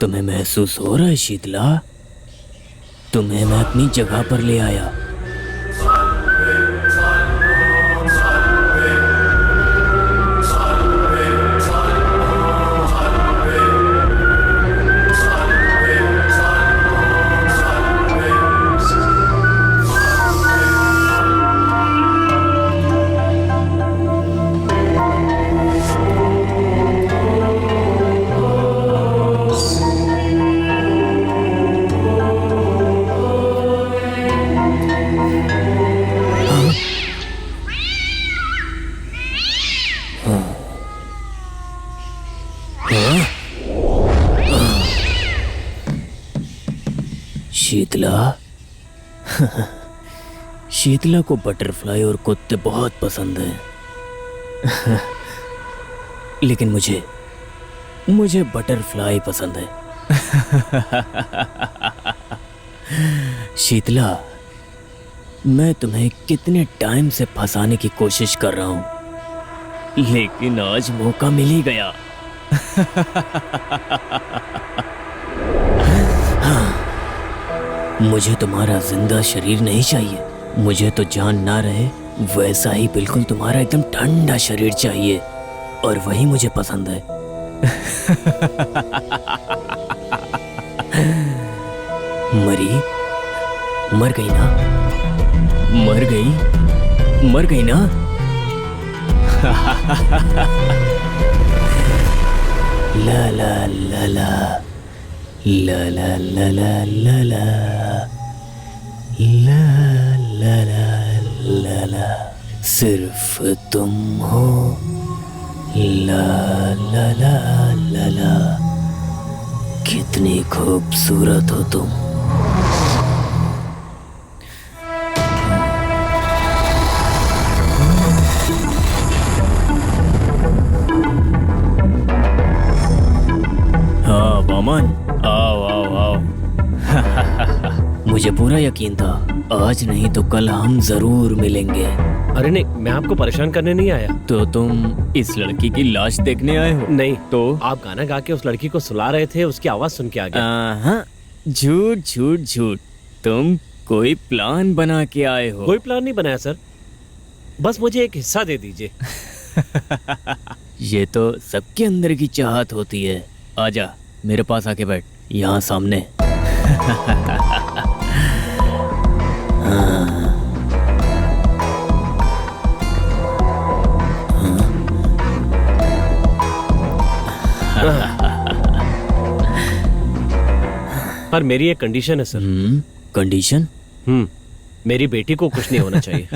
तुम्हें महसूस हो रहा है शीतला? तुम्हें मैं अपनी जगह पर ले आया। शीतला शीतला को बटरफ्लाई और कुत्ते बहुत पसंद हैं। लेकिन मुझे बटरफ्लाई पसंद है। शीतला, मैं तुम्हें कितने टाइम से फंसाने की कोशिश कर रहा हूं, लेकिन आज मौका मिल ही गया। मुझे तुम्हारा जिंदा शरीर नहीं चाहिए, मुझे तो जान ना रहे वैसा ही बिल्कुल तुम्हारा एकदम ठंडा शरीर चाहिए, और वही मुझे पसंद है। मर गई ना? मर गई ना? ला ला ला ला ला ला ला ला ला ला ला ला ला ला, सिर्फ तुम हो। ला ला ला ला ला, कितनी खूबसूरत हो तुम। हाँ वामन, आओ आओ आओ। मुझे पूरा यकीन था आज नहीं तो कल हम जरूर मिलेंगे। अरे नहीं, मैं आपको परेशान करने नहीं आया। तो तुम इस लड़की की लाश देखने आए हो? नहीं। तो आप गाना गा के उस लड़की को सुला रहे थे, उसकी आवाज सुन के आ गया। हाँ, झूठ झूठ झूठ। तुम कोई प्लान बना के आए हो? कोई प्लान नहीं बनाया सर, बस मुझे एक हिस्सा दे दीजिए। ये तो सबके अंदर की चाहत होती है। आजा मेरे पास आके बैठ, यहाँ सामने। पर मेरी एक कंडीशन है सर। कंडीशन? मेरी बेटी को कुछ नहीं होना चाहिए।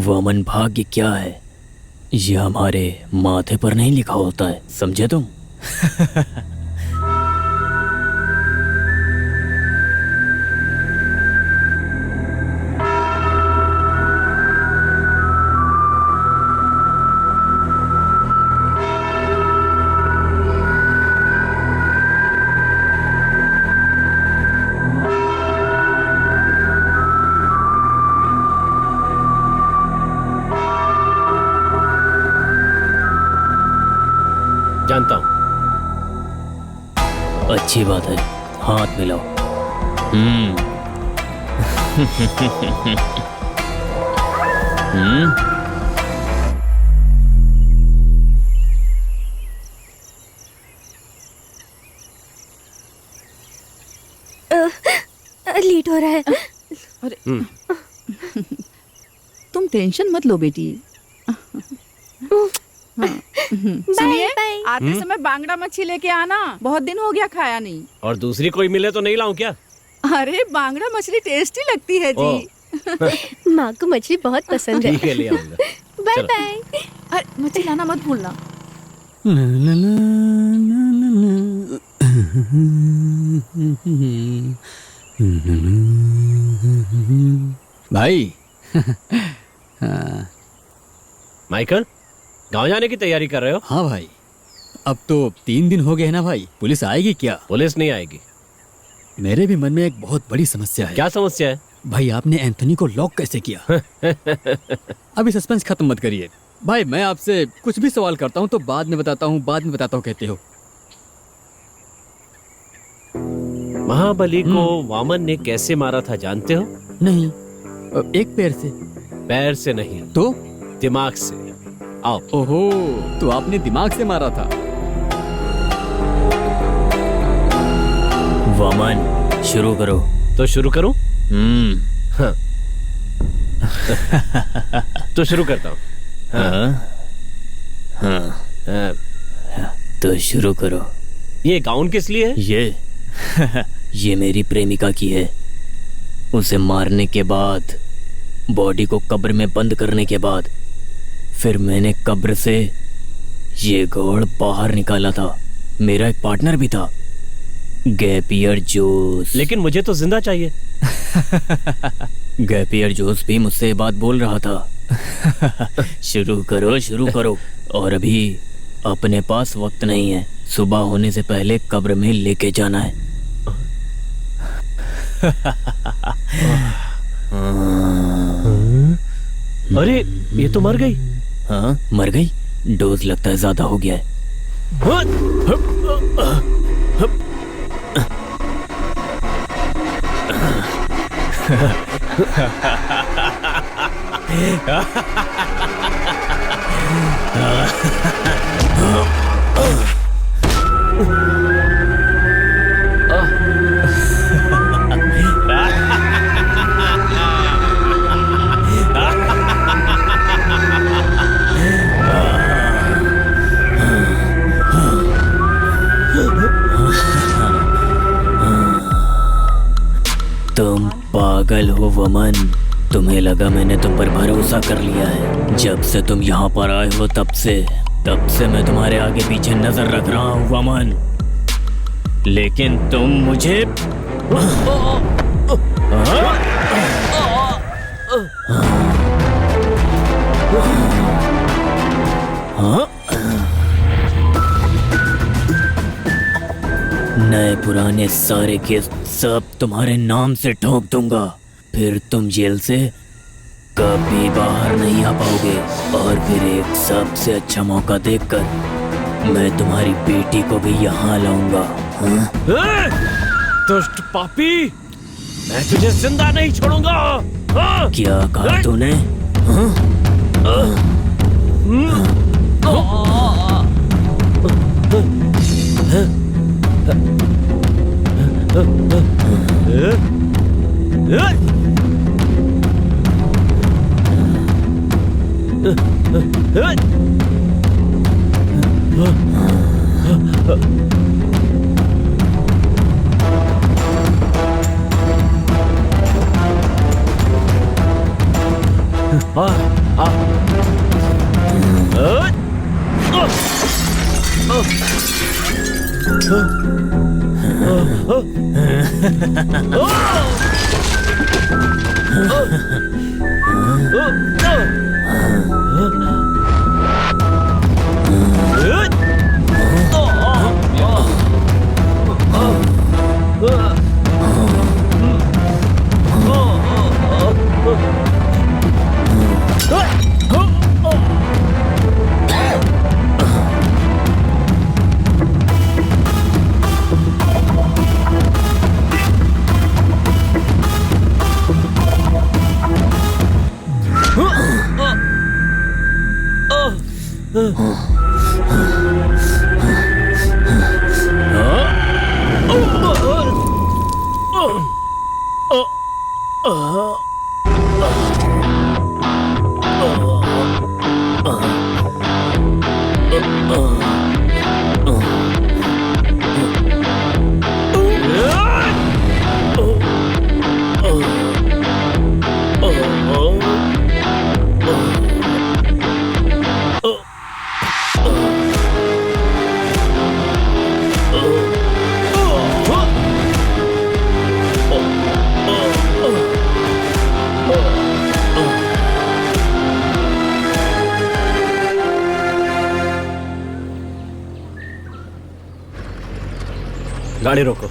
वामन, भाग्य क्या है ये हमारे माथे पर नहीं लिखा होता है, समझे तुम? जानता हूं। अच्छी बात है, हाथ मिलाओ। लीट हो रहा है। अरे तुम टेंशन मत लो बेटी। सुनिए, आते समय बांगड़ा मच्छी लेके आना, बहुत दिन हो गया खाया नहीं। और दूसरी कोई मिले तो नहीं लाऊं क्या? अरे बांगड़ा मछली टेस्टी लगती है जी। माँ को मछली बहुत पसंद है। ठीक है, ले आऊंगा। Bye bye. अरे मछली लाना मत भूलना। भाई। माइकल, गांव जाने की तैयारी कर रहे हो? हाँ भाई, अब तो 3 दिन हो गए हैं ना भाई। पुलिस आएगी क्या? पुलिस नहीं आएगी। मेरे भी मन में एक बहुत बड़ी समस्या है। क्या समस्या है? भाई आपने एंथनी को लॉक कैसे किया? अभी सस्पेंस खत्म मत करिए भाई। मैं आपसे कुछ भी सवाल करता हूँ तो बाद में बताता हूँ कहते हो। महाबली को वामन ने कैसे मारा था जानते हो? नहीं, एक पैर से। पैर से नहीं, तो दिमाग से। आओ। ओहो, तो आपने दिमाग से मारा था। वामन शुरू करो। तो शुरू करूं? हाँ। तो शुरू करता हूँ। हाँ, तो शुरू करो। ये गाउन किस लिए है? ये मेरी प्रेमिका की है। उसे मारने के बाद, बॉडी को कब्र में बंद करने के बाद, फिर मैंने कब्र से ये घोड़ बाहर निकाला था। मेरा एक पार्टनर भी था, गैपियर जोस। लेकिन मुझे तो जिंदा चाहिए। गैपियर जोस भी मुझसे बात बोल रहा था। शुरू करो। और अभी अपने पास वक्त नहीं है, सुबह होने से पहले कब्र में लेके जाना है। अरे ये तो मर गई। हाँ, मर गई। डोज लगता है ज्यादा हो गया है। तुम पागल हो वमन। तुम्हें लगा मैंने तुम पर भरोसा कर लिया है। जब से तुम यहाँ पर आए हो तब से मैं तुम्हारे आगे पीछे नजर रख रहा हूँ वमन। लेकिन तुम मुझे नए पुराने सारे केस सब तुम्हारे नाम से ठोक दूंगा। फिर तुम जेल से कभी बाहर नहीं आ पाओगे। और फिर एक सबसे अच्छा मौका देखकर मैं तुम्हारी बेटी को भी यहाँ लाऊंगा। दुष्ट पापी, मैं तुझे जिंदा नहीं छोड़ूंगा। क्या कहा तूने? गाड़ी रोको।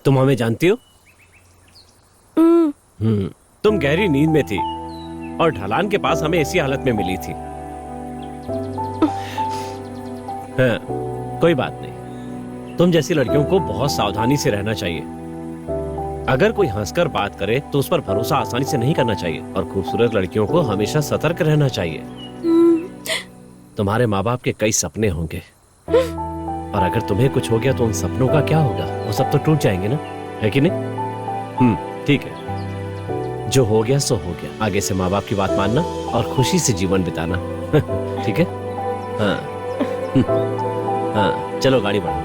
तुम हमें जानती हो? तुम गहरी नींद में थी और ढलान के पास हमें इसी हालत में मिली थी। हाँ, कोई बात नहीं। तुम जैसी लड़कियों को बहुत सावधानी से रहना चाहिए। अगर कोई हंसकर बात करे तो उस पर भरोसा आसानी से नहीं करना चाहिए, और खूबसूरत लड़कियों को हमेशा सतर्क रहना चाहिए। तुम्हारे माँ बाप के कई सपने होंगे, और अगर तुम्हें कुछ हो गया तो उन सपनों का क्या होगा? वो सब तो टूट जाएंगे ना, है कि नहीं? ठीक है, जो हो गया सो हो गया। आगे से माँ बाप की बात मानना और खुशी से जीवन बिताना। ठीक है? हाँ। हाँ, चलो गाड़ी बढ़ाओ।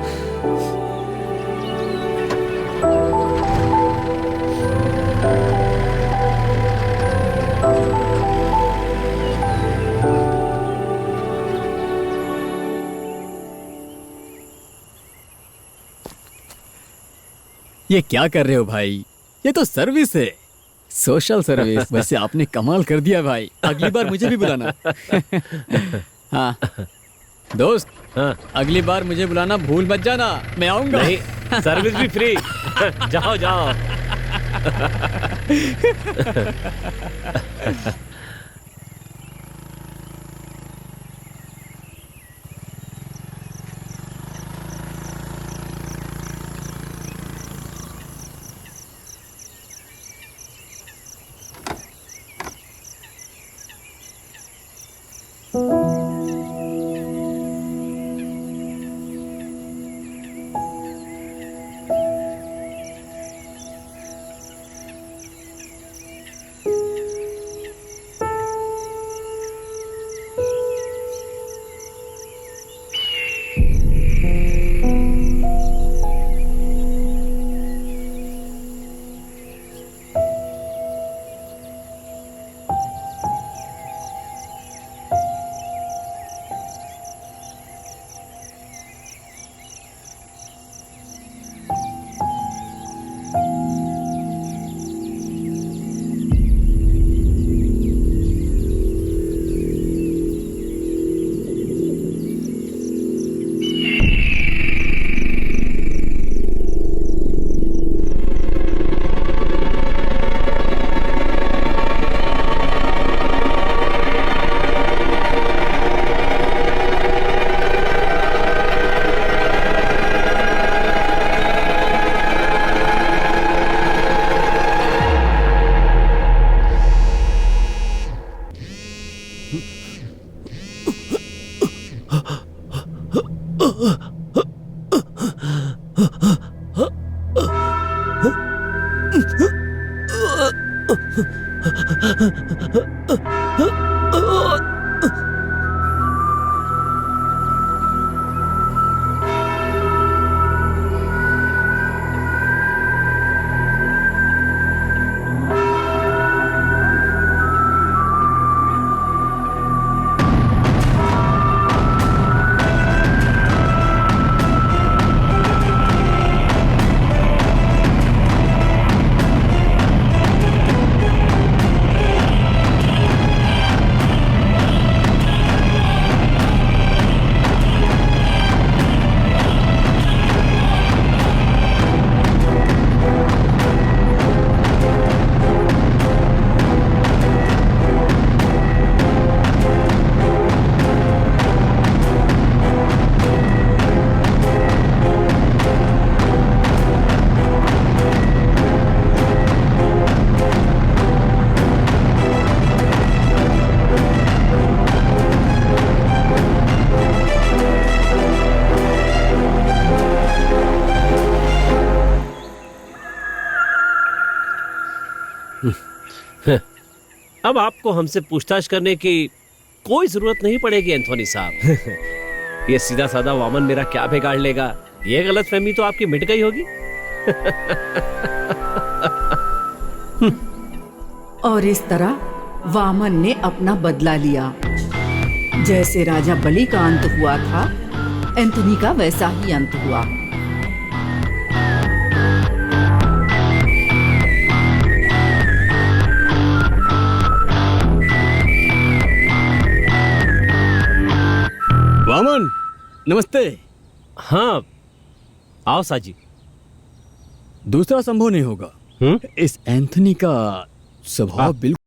ये क्या कर रहे हो भाई? ये तो सर्विस है, सोशल सर्विस। वैसे आपने कमाल कर दिया भाई, अगली बार मुझे भी बुलाना। हाँ दोस्त, हाँ, अगली बार मुझे बुलाना भूल मत जाना, मैं आऊंगा। नहीं, सर्विस भी फ्री। जाओ जाओ। अब आपको हमसे पूछताछ करने की कोई जरूरत नहीं पड़ेगी एंथोनी साहब। ये सीधा साधा वामन मेरा क्या बिगाड़ लेगा, ये गलतफहमी तो आपकी मिट गई होगी। और इस तरह वामन ने अपना बदला लिया। जैसे राजा बलि का अंत हुआ था, एंथोनी का वैसा ही अंत हुआ। वामन, नमस्ते। हाँ, आओ साजी। दूसरा संभव नहीं होगा। इस एंथनी का स्वभाव बिल्कुल